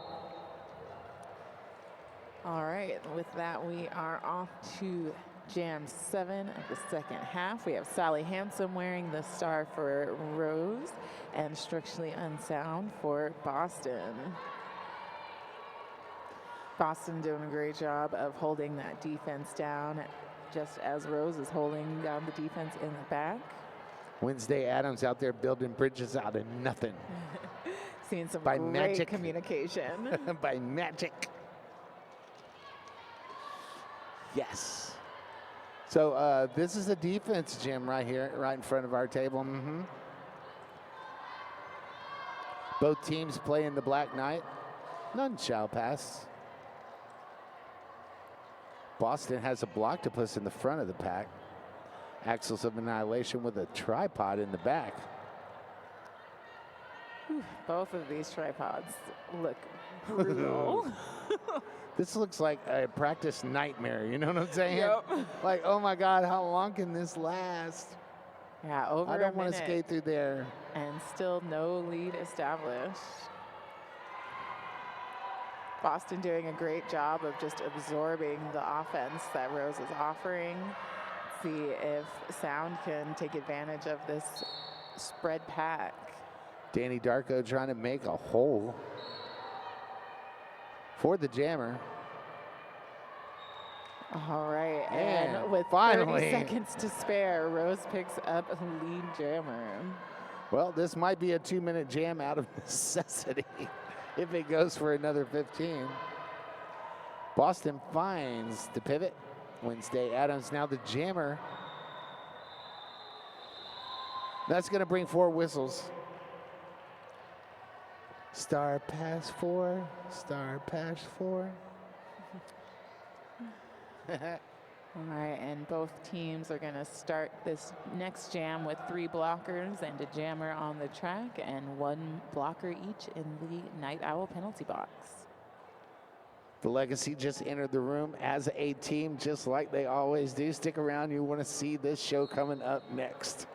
All right, with that, we are off to Jam 7 of the second half. We have Sally Handsome wearing the star for Rose and Structurally Unsound for Boston. Boston doing a great job of holding that defense down, just as Rose is holding down the defense in the back. Wednesday Adams out there building bridges out of nothing. Seeing some By great magic. communication. By magic. Yes. So this is a defense gym right here, right in front of our table. Both teams play in the Black Knight. None shall pass. Boston has a block to put us in the front of the pack. Axles of Annihilation with a tripod in the back. Both of these tripods look brutal. This looks like a practice nightmare, you know what I'm saying? Yep. Like, oh my God, how long can this last? Yeah, over I a don't want to minute, skate through there. and still no lead established. Boston doing a great job of just absorbing the offense that Rose is offering. See if Sound can take advantage of this spread pack. Danny Darko trying to make a hole for the jammer. All right, And and with finally- 30 seconds to spare, Rose picks up lead jammer. Well, this might be a 2-minute jam out of necessity if it goes for another 15. Boston finds the pivot. Wednesday Adams now the jammer. That's going to bring 4 whistles. Star pass 4, star pass 4. All right, and both teams are going to start this next jam with 3 blockers and a jammer on the track and 1 blocker each in the Night Owl penalty box. The Legacy just entered the room as a team, just like they always do. Stick around, you want to see this show coming up next.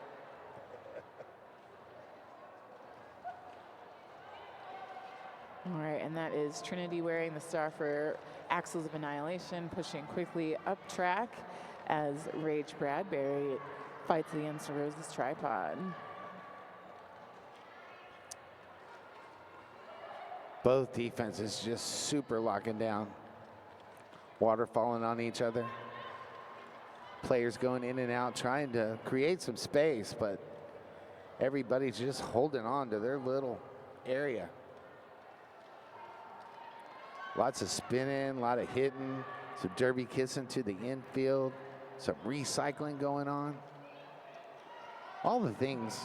All right, and that is Trinity wearing the star for Axles of Annihilation, pushing quickly up track as Rage Bradbury fights against Rose's tripod. Both defenses just super locking down. Water falling on each other. Players going in and out, trying to create some space, but everybody's just holding on to their little area. Lots of spinning, a lot of hitting, some derby kissing to the infield, some recycling going on. All the things.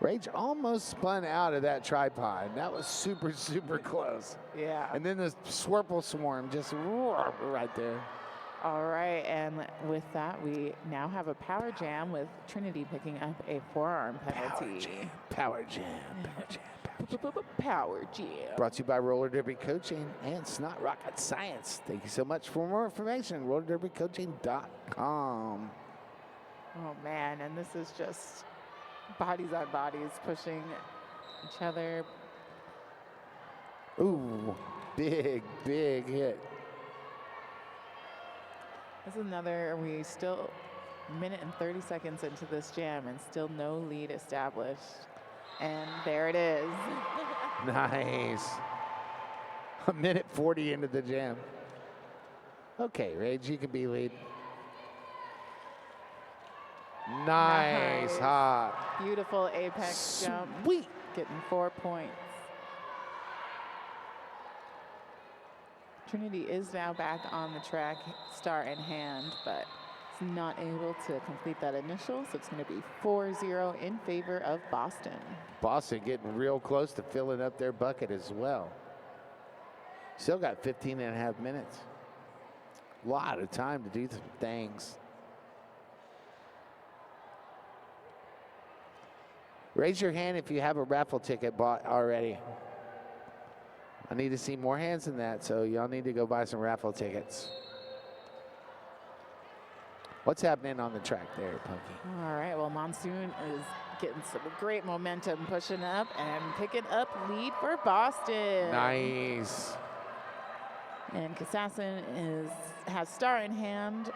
Rage almost spun out of that tripod. That was super, super close. Yeah. And then the Swirple Swarm just right there. All right, and with that, we now have a power jam with Trinity picking up a forearm penalty. Power jam. Power jam. Brought to you by Roller Derby Coaching and Snot Rocket Science. Thank you so much. For more information, rollerderbycoaching.com. Oh man, and this is just bodies on bodies pushing each other. Ooh, big, big hit. This is another, we still minute and 30 seconds into this jam and still no lead established. And there it is. Nice. A minute 40 into the jam. Okay, Rage, you can be lead. Nice, Nice. hot. Beautiful apex jump, Sweet. getting 4 points. Trinity is now back on the track, star in hand, but is not able to complete that initial, so it's going to be 4-0 in favor of Boston. Boston getting real close to filling up their bucket as well. Still got 15 and a half minutes. A lot of time to do some things. Raise your hand if you have a raffle ticket bought already. I need to see more hands than that, so y'all need to go buy some raffle tickets. What's happening on the track there, Punky? All right, well, Monsoon is getting some great momentum, pushing up and picking up lead for Boston. Nice. And Kassassin has star in hand.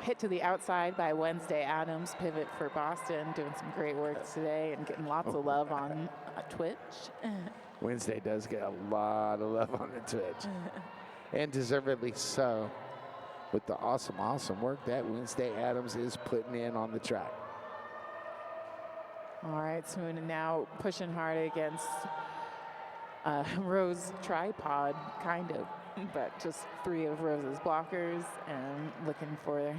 Hit to the outside by Wednesday Adams, pivot for Boston, doing some great work today and getting lots of love on Twitch. Wednesday does get a lot of love on the Twitch, and deservedly so, with the awesome work that Wednesday Adams is putting in on the track. All right, Swoon now pushing hard against Rose tripod, kind of, but just 3 of Rose's blockers and looking for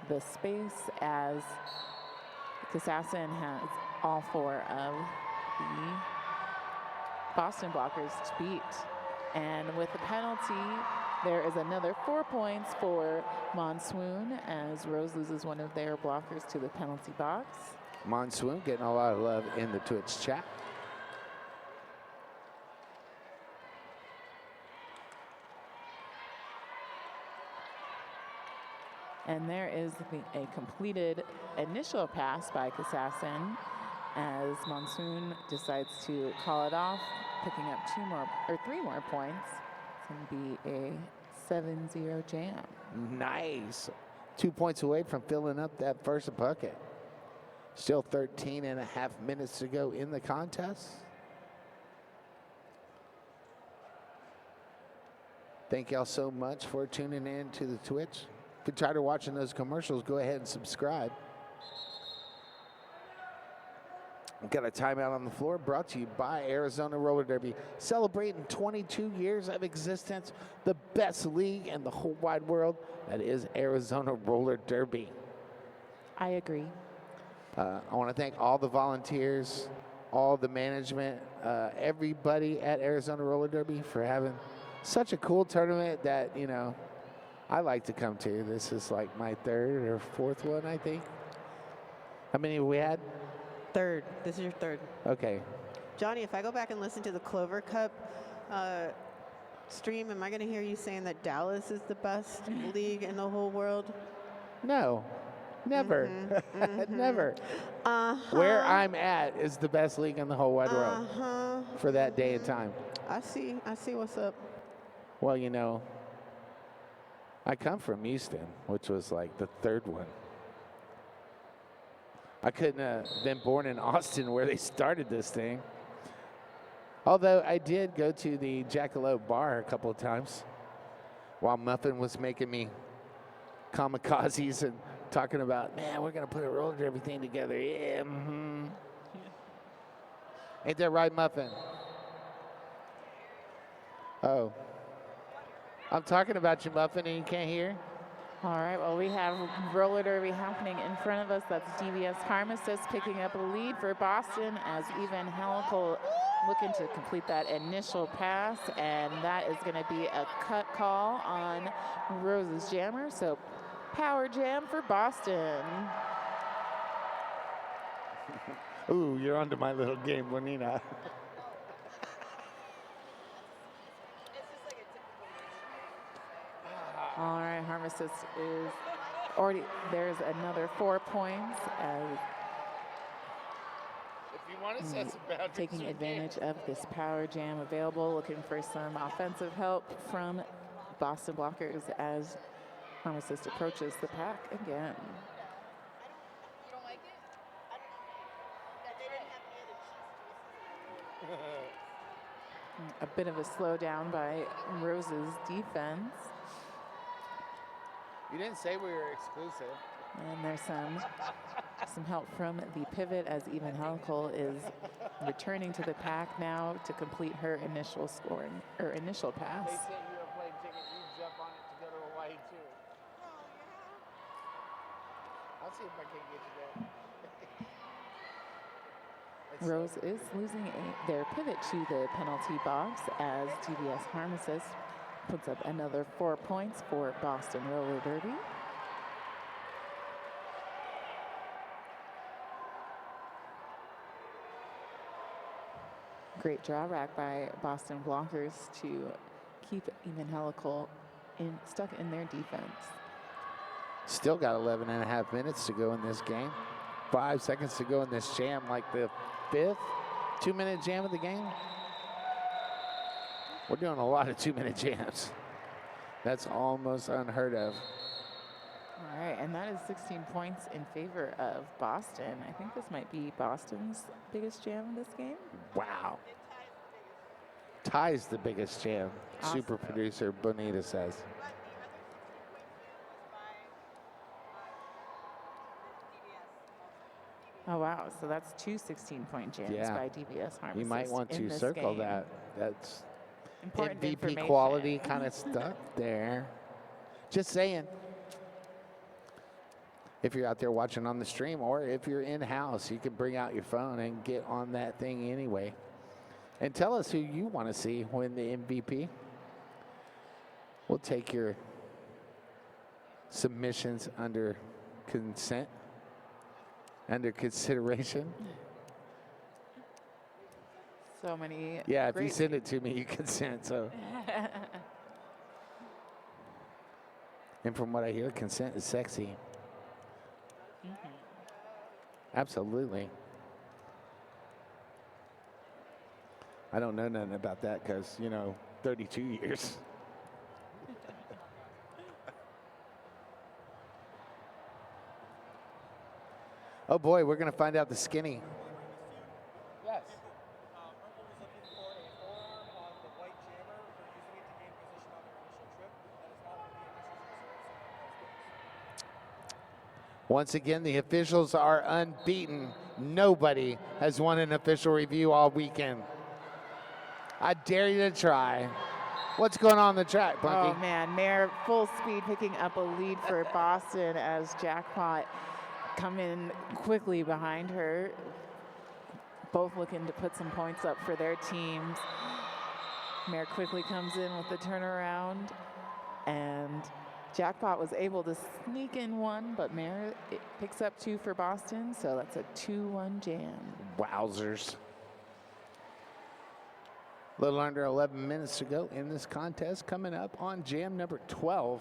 the space as Kassassin has all 4 of the Boston blockers to beat. And with the penalty, there is another 4 points for Monsoon as Rose loses one of their blockers to the penalty box. Monsoon getting a lot of love in the Twitch chat. And there is a completed initial pass by Kassassin as Monsoon decides to call it off, picking up 3 more points. It's going to be a 7-0 jam. Nice. 2 points away from filling up that first bucket. Still 13 and a half minutes to go in the contest. Thank y'all so much for tuning in to the Twitch. If you're tired of watching those commercials, go ahead and subscribe. We've got a timeout on the floor brought to you by Arizona Roller Derby. Celebrating 22 years of existence, the best league in the whole wide world. That is Arizona Roller Derby. I agree. I want to thank all the volunteers, all the management, everybody at Arizona Roller Derby for having such a cool tournament that, you know, I like to come to. This is like my 3rd or 4th one, I think. How many have we had? 3rd. This is your 3rd. Okay. Johnny, if I go back and listen to the Clover Cup stream, am I going to hear you saying that Dallas is the best league in the whole world? No, never. Never. Where I'm at is the best league in the whole wide world for that day and time. I see what's up. Well, you know, I come from Houston, which was like the 3rd one. I couldn't have been born in Austin where they started this thing. Although I did go to the Jackalope bar a couple of times while Muffin was making me kamikazes and talking about, man, we're going to put a roller derby thing together. Yeah, Ain't that right, Muffin? Oh. I'm talking about you, Muffin, and you can't hear? All right, well, we have roller derby happening in front of us. That's DVS Harmistess picking up a lead for Boston as Evangelical looking to complete that initial pass, and that is going to be a cut call on Rose's jammer. So power jam for Boston. Ooh, you're onto my little game, Bonita. All right, Harmistess is already, there's another 4 points as taking advantage of this power jam available, looking for some offensive help from Boston blockers as Harmistess approaches the pack again. A bit of a slowdown by Rose's defense. You didn't say we were exclusive. And there's some help from the pivot as Evangelical is returning to the pack now to complete her initial scoring or initial pass. They sent you a plane ticket, you jump on it to go to Hawaii too. I'll see if I can get you there. Rose is losing their pivot to the penalty box as DVS Harmistess puts up another 4 points for Boston Roller Derby. Great draw rack by Boston blockers to keep even Helical stuck in their defense. Still got 11 and a half minutes to go in this game. 5 seconds to go in this jam, like the 5th 2-minute jam of the game. We're doing a lot of 2-minute jams. That's almost unheard of. All right, and that is 16 points in favor of Boston. I think this might be Boston's biggest jam of this game. Wow. Ties the biggest jam, Awesome. super producer Bonita says. Oh, wow. So that's 2 16-point jams Yeah. by DBS Harmony. You might want to circle that. That's Important MVP information. quality kind of stuff there. Just saying. If you're out there watching on the stream, or if you're in-house, you can bring out your phone and get on that thing anyway. And tell us who you want to see win the MVP. We'll take your submissions under consent, under consideration. So many. Yeah, if you great send it to me, you consent. So, and from what I hear, consent is sexy. Absolutely. I don't know nothing about that because, 32 years. Oh boy, we're going to find out the skinny. Yes. Once again, the officials are unbeaten. Nobody has won an official review all weekend. I dare you to try. What's going on the track, Bunky? Oh, man. Mare full speed picking up a lead for Boston as Jackpot come in quickly behind her. Both looking to put some points up for their teams. Mare quickly comes in with the turnaround, and Jackpot was able to sneak in one, but Mare picks up 2 for Boston, so that's a 2-1 jam. Wowzers. A little under 11 minutes to go in this contest, coming up on jam number 12.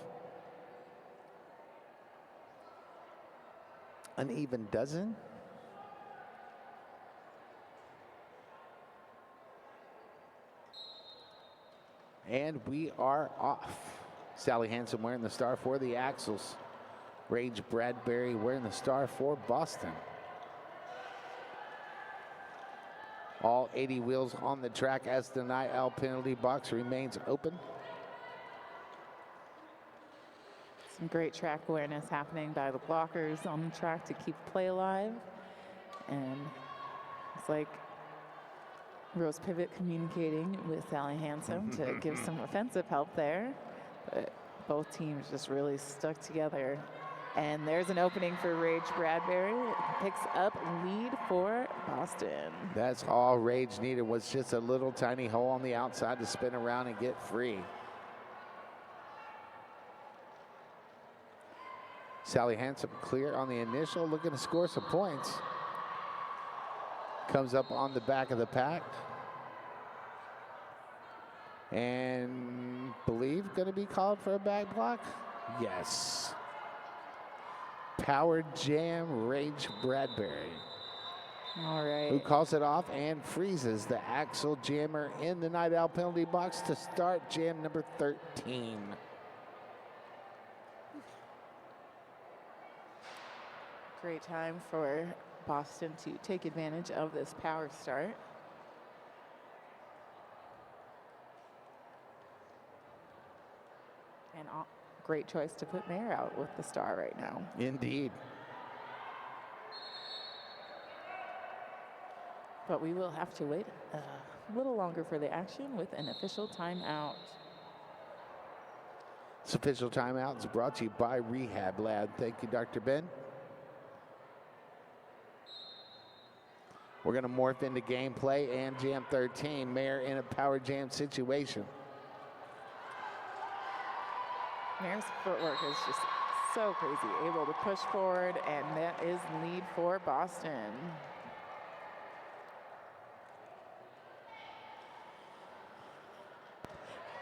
An even dozen. And we are off. Sally Hansen wearing the star for the Axles. Rage Bradbury wearing the star for Boston. All 80 wheels on the track as the night owl penalty box remains open. Some great track awareness happening by the blockers on the track to keep play alive. And it's like Rose Pivot communicating with Sally Hansen to give some offensive help there. But both teams just really stuck together. And there's an opening for Rage Bradbury. Picks up lead for Boston. That's all Rage needed, was just a little tiny hole on the outside to spin around and get free. Sally Hansen clear on the initial, looking to score some points. Comes up on the back of the pack. And believe going to be called for a back block? Yes. Power Jam Rage Bradbury. All right. Who calls it off and freezes the Axle Jammer in the Night Owl penalty box to start jam number 13. Great time for Boston to take advantage of this power start. And great choice to put Mare out with the star right now. Indeed. But we will have to wait a little longer for the action with an official timeout. This official timeout is brought to you by Rehab Lab. Thank you, Dr. Ben. We're going to morph into gameplay and jam 13. Mare in a power jam situation. Mare's footwork is just so crazy, able to push forward, and that is lead for Boston.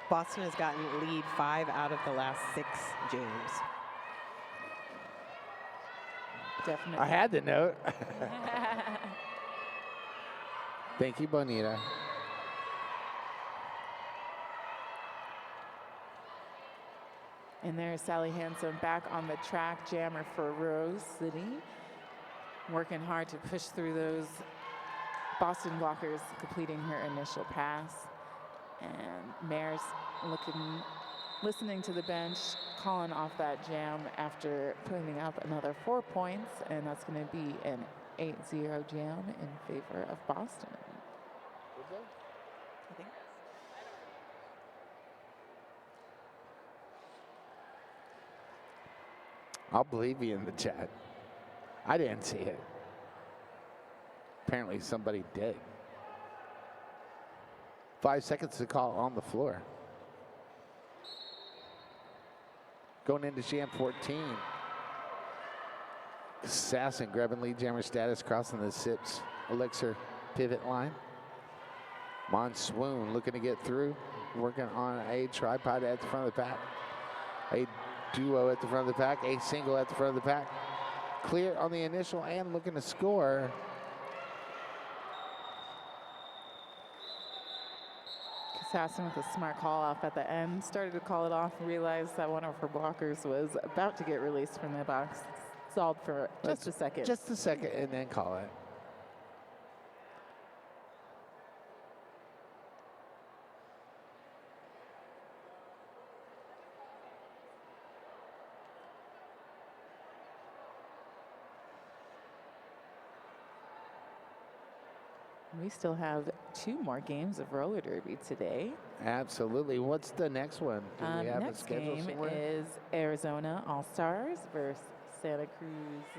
Boston has gotten lead 5 out of the last 6 jams. Definitely. I had the note. Thank you, Bonita. And there's Sally Hanson back on the track, jammer for Rose City. Working hard to push through those Boston blockers, completing her initial pass. And Mare's listening to the bench, calling off that jam after putting up another 4 points, and that's going to be an 8-0 jam in favor of Boston. I think. I'll believe you in the chat. I didn't see it. Apparently somebody did. 5 seconds to call on the floor. Going into jam 14. Assassin grabbing lead jammer status, crossing the Sips Elixir pivot line. Monsoon looking to get through, working on a tripod at the front of the pack. A duo at the front of the pack, a single at the front of the pack. Clear on the initial and looking to score. Assassin with a smart call off at the end, started to call it off, realized that one of her blockers was about to get released from the box. Stalled for just a second. Just a second and then call it. We still have 2 more games of roller derby today. Absolutely. What's the next one? Do we have a Next schedule game somewhere? is Arizona All-Stars versus Santa Cruz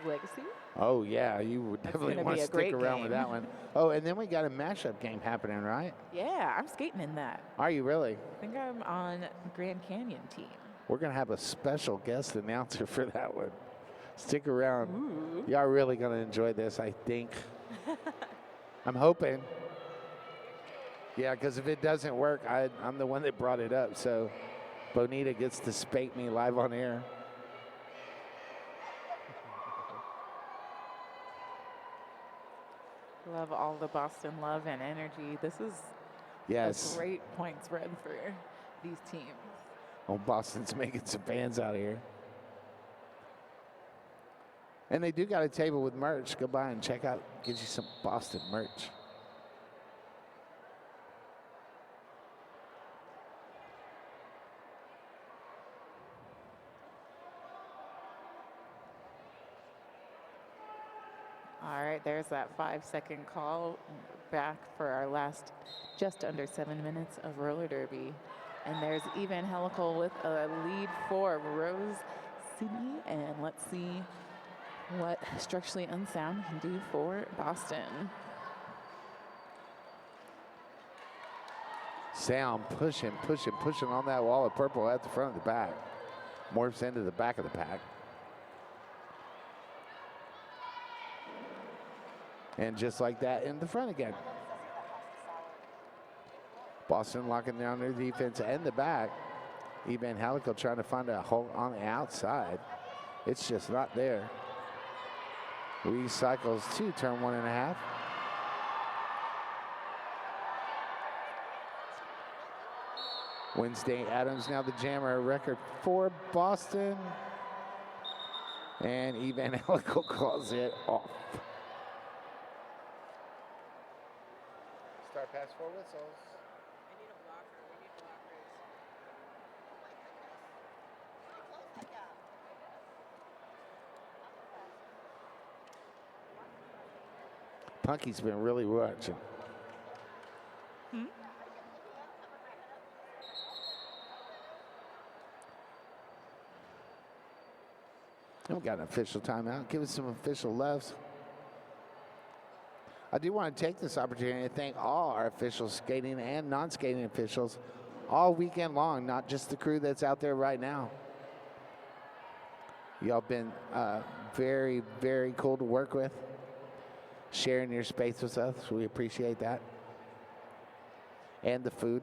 Legacy. Oh, yeah. You would definitely gonna want be to a stick great around with game. that one. Oh, and then we got a mashup game happening, right? Yeah, I'm skating in that. Are you really? I think I'm on Grand Canyon team. We're going to have a special guest announcer for that one. Stick around. Ooh. Y'all really going to enjoy this, I think. I'm hoping. Yeah, because if it doesn't work, I'm the one that brought it up. So Bonita gets to spank me live on air. Love all the Boston love and energy. This is Yes. a great point spread for these teams. Oh, Boston's making some fans out here. And they do got a table with merch. Go by and check out, get you some Boston merch. All right, there's that 5-second call back for our last just under 7 minutes of roller derby. And there's Evangelical with a lead for Rose City. And let's see what Structurally Unsound can do for Boston. Sound pushing on that wall of purple at the front of the back. Morphs into the back of the pack. And just like that, in the front again. Boston locking down their defense and the back. Evangelical trying to find a hole on the outside. It's just not there. Recycles to turn 1.5. Wednesday Adams now the jammer, record for Boston. And Evangelical calls it off. Start pass 4 whistles. Punky's been really watching. We got an official timeout. Give us some official loves. I do want to take this opportunity to thank all our officials, skating and non-skating officials, all weekend long, not just the crew that's out there right now. Y'all been very, very cool to work with, sharing your space with us. We appreciate that. And the food.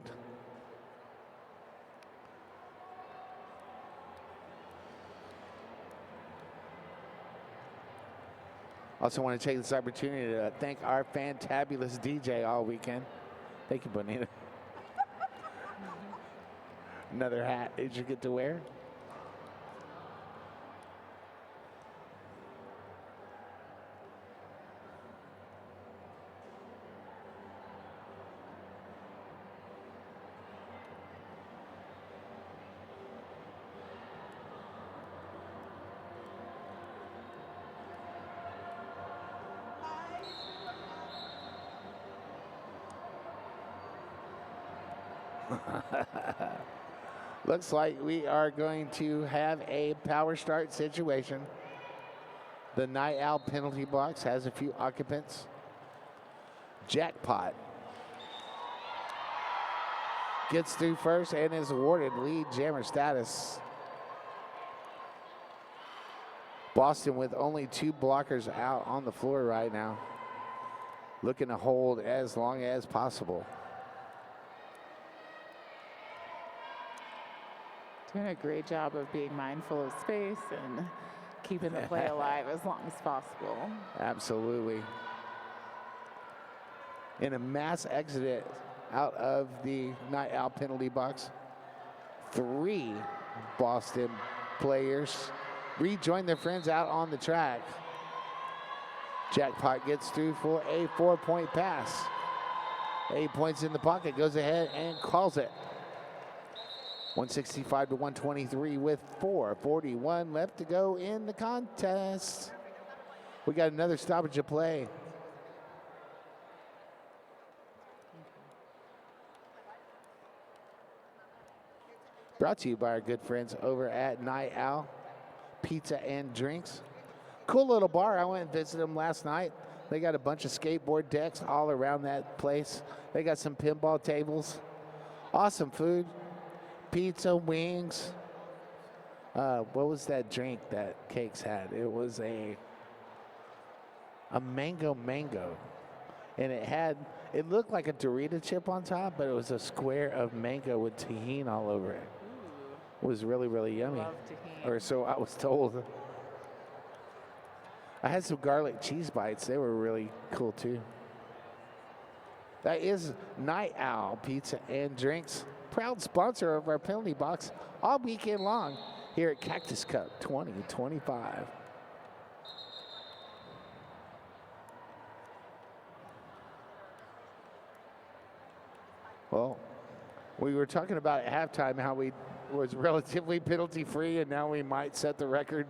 Also want to take this opportunity to thank our fantabulous DJ all weekend. Thank you, Bonita. Another hat that you get to wear. Looks like we are going to have a power start situation. The Night Owl penalty box has a few occupants. Jackpot gets through first and is awarded lead jammer status. Boston with only 2 blockers out on the floor right now, looking to hold as long as possible. Doing a great job of being mindful of space and keeping the play alive as long as possible. Absolutely. In a mass exodus out of the Night Owl penalty box, 3 Boston players rejoin their friends out on the track. Jackpot gets through for a 4-point pass. 8 points in the pocket, goes ahead and calls it. 165 to 123 with 4:41 left to go in the contest. We got another stoppage of play. Brought to you by our good friends over at Night Owl Pizza and Drinks. Cool little bar. I went and visited them last night. They got a bunch of skateboard decks all around that place. They got some pinball tables. Awesome food. Pizza, wings. What was that drink that Cakes had? It was a mango. And it looked like a Dorito chip on top, but it was a square of mango with tahini all over it. It was really, really yummy. Love tahini. Or so I was told. I had some garlic cheese bites. They were really cool too. That is Night Owl Pizza and Drinks, proud sponsor of our penalty box all weekend long here at Cactus Cup 2025. Well, we were talking about at halftime how we was relatively penalty free, and now we might set the record.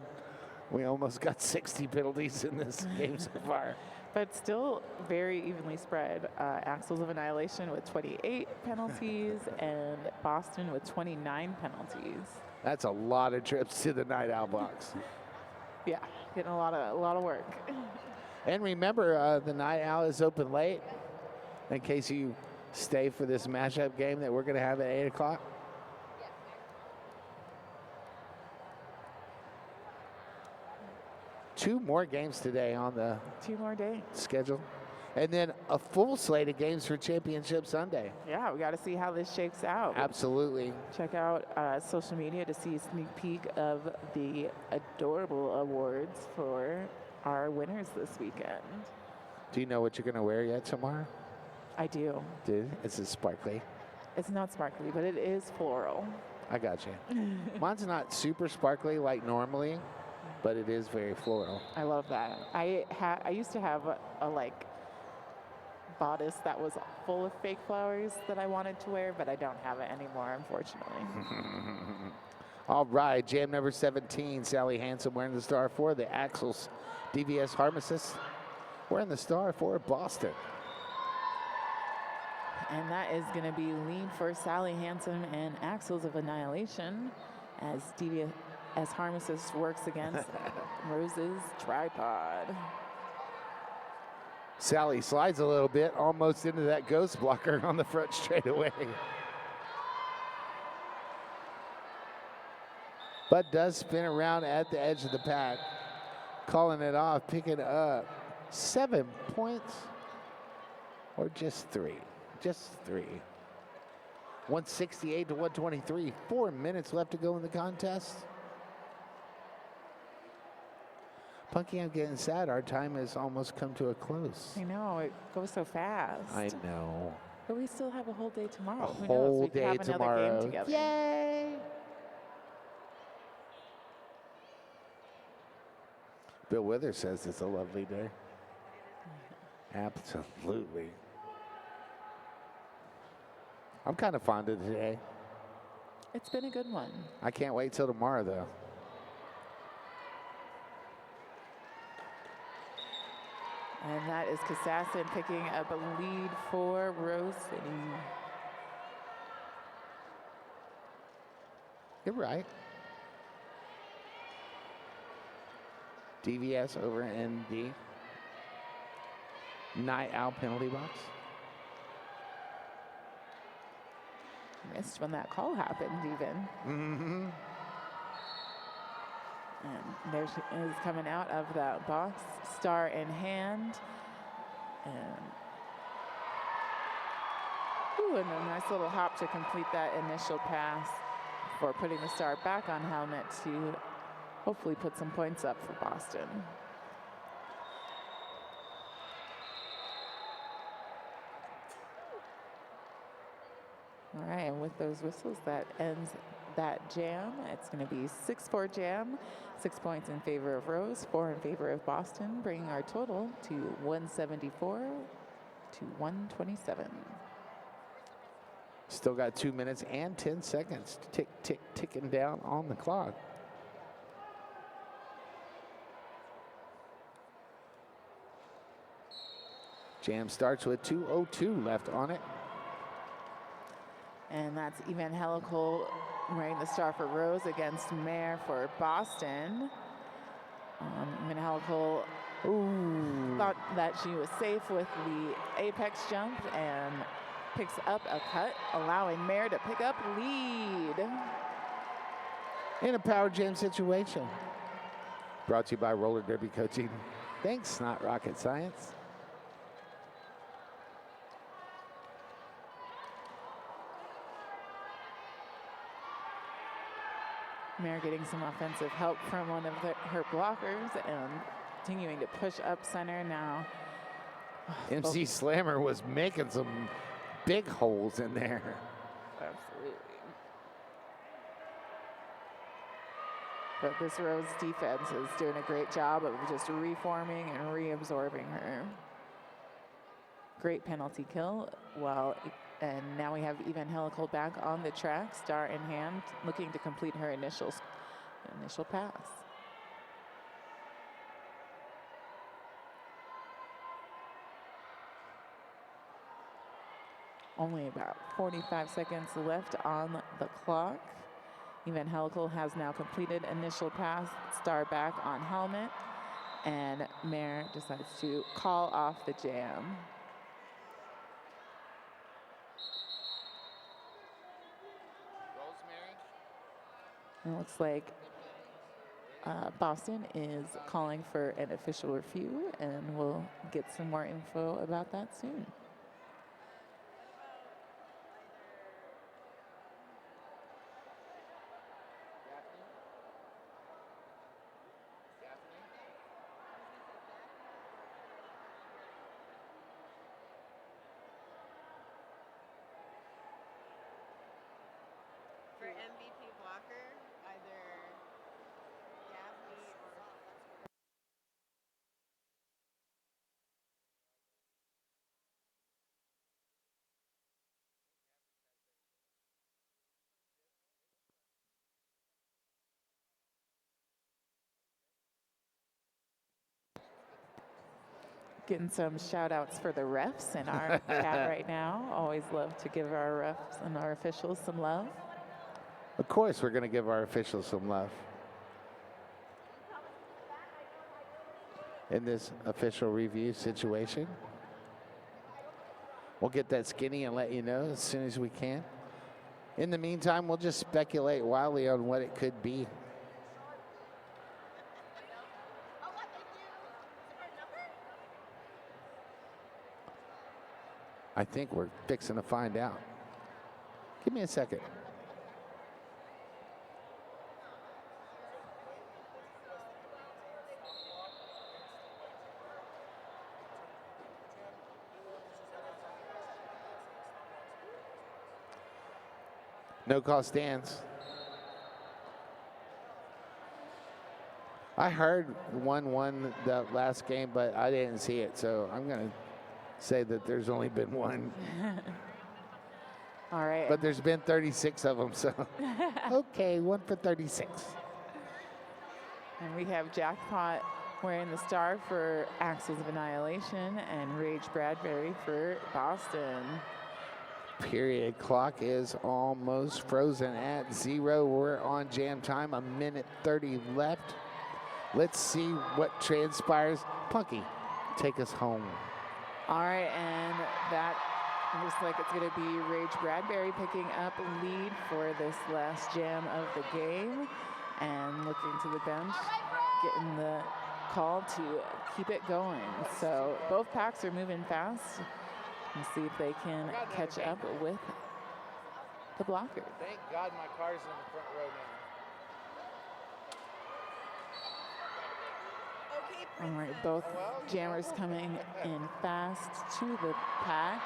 We almost got 60 penalties in this game so far. But still very evenly spread. Axles of Annihilation with 28 penalties and Boston with 29 penalties. That's a lot of trips to the Night Owl box. Yeah, getting a lot of work. And remember, the Night Owl is open late in case you stay for this mashup game that we're going to have at 8 o'clock. Two more games today on the 2 more days. schedule. And then a full slate of games for Championship Sunday. Yeah, we got to see how this shakes out. Absolutely. Check out social media to see a sneak peek of the adorable awards for our winners this weekend. Do you know what you're going to wear yet tomorrow? I do. Dude, is it sparkly? It's not sparkly, but it is floral. I got you. Mine's not super sparkly like normally, but it is very floral. I love that. I used to have a like bodice that was full of fake flowers that I wanted to wear, but I don't have it anymore, unfortunately. All right, jam number 17, Sally Hansen wearing the star for the Axles. DVS Harmesis wearing the star for Boston. And that is going to be lead for Sally Hansen and Axles of Annihilation as Harmesis works against Rose's tripod. Sally slides a little bit, almost into that ghost blocker on the front straightaway. But does spin around at the edge of the pack. Calling it off, picking up 7 points, or just 3? Just 3. 168 to 123, 4 minutes left to go in the contest. Punky, I'm getting sad. Our time has almost come to a close. I know, it goes so fast. I know. But we still have a whole day tomorrow. A Who knows? whole We could day have another tomorrow. game together. Yay! Bill Withers says it's a lovely day. Absolutely. I'm kind of fond of today. It's been a good one. I can't wait till tomorrow, though. And that is Kassassin picking up a lead for Rose City. You're right. DVS over ND. Night Owl penalty box. Missed when that call happened, even. Mm-hmm. And there she is coming out of that box, star in hand. And, and a nice little hop to complete that initial pass before putting the star back on helmet to hopefully put some points up for Boston. All right, and with those whistles, that ends that jam. It's going to be 6-4 jam, 6 points in favor of Rose, 4 in favor of Boston, bringing our total to 174 to 127. Still got 2 minutes and 10 seconds. Tick, tick, ticking down on the clock. Jam starts with 2:02 left on it. And that's Evangelical wearing the star for Rose against Mare for Boston. Evangelical thought that she was safe with the apex jump and picks up a cut, allowing Mare to pick up lead. In a power jam situation. Brought to you by Roller Derby Coaching. Thanks, not rocket science. Mare getting some offensive help from one of her blockers and continuing to push up center now. MC Slammer was making some big holes in there. Absolutely. But this Rose defense is doing a great job of just reforming and reabsorbing her. Great penalty kill. And now we have Evangelical back on the track, star in hand, looking to complete her initial pass. Only about 45 seconds left on the clock. Evangelical has now completed initial pass, star back on helmet, and Mare decides to call off the jam. It looks like Boston is calling for an official review, and we'll get some more info about that soon. For MVP blocker, either Gaffney or... Getting some shout outs for the refs in our chat right now. Always love to give our refs and our officials some love. Of course, we're going to give our officials some love. In this official review situation. We'll get that skinny and let you know as soon as we can. In the meantime, we'll just speculate wildly on what it could be. I think we're fixing to find out. Give me a second. No call stands. I heard 1-1 that last game, but I didn't see it, so I'm going to say that there's only been one. All right. But there's been 36 of them, so okay, 1 for 36. And we have Jackpot wearing the star for Axles of Annihilation and Rage Bradbury for Boston. Period. Clock is almost frozen at 0. We're on jam time, 1:30 left. Let's see what transpires. Punky, take us home. All right, and that looks like it's going to be Rage Bradbury picking up lead for this last jam of the game and looking to the bench, getting the call to keep it going. So both packs are moving fast. Let's see if they can catch up with the blocker. Thank God my car's in the front row now. All right, both jammers coming in fast to the pack.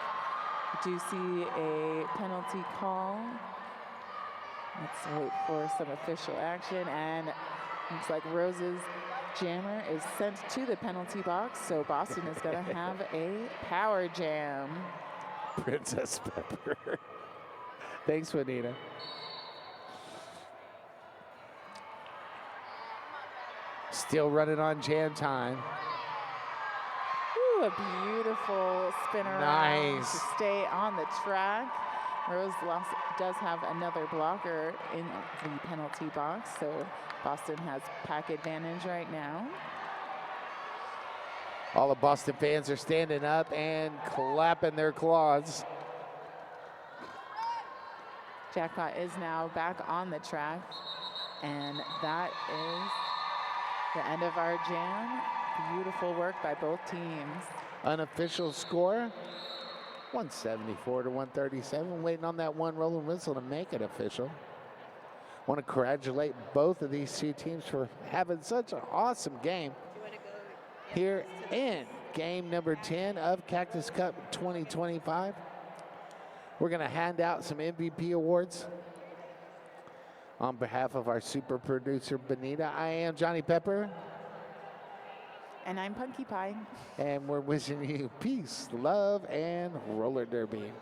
We do see a penalty call. Let's wait for some official action, and looks like Rose's jammer is sent to the penalty box, so Boston is going to have a power jam. Princess Pepper. Thanks, Juanita. Still running on jam time. Ooh, a beautiful spin around Nice. to stay on the track. Rose does have another blocker in the penalty box, so Boston has pack advantage right now. All the Boston fans are standing up and clapping their claws. Jackpot is now back on the track, and that is the end of our jam. Beautiful work by both teams. Unofficial score, 174 to 137. Waiting on that one rolling whistle to make it official. Want to congratulate both of these two teams for having such an awesome game here in game number 10 of Cactus Cup 2025. We're going to hand out some MVP awards. On behalf of our super producer, Benita, I am Johnny Pepper. And I'm Punky Pie. And we're wishing you peace, love, and roller derby.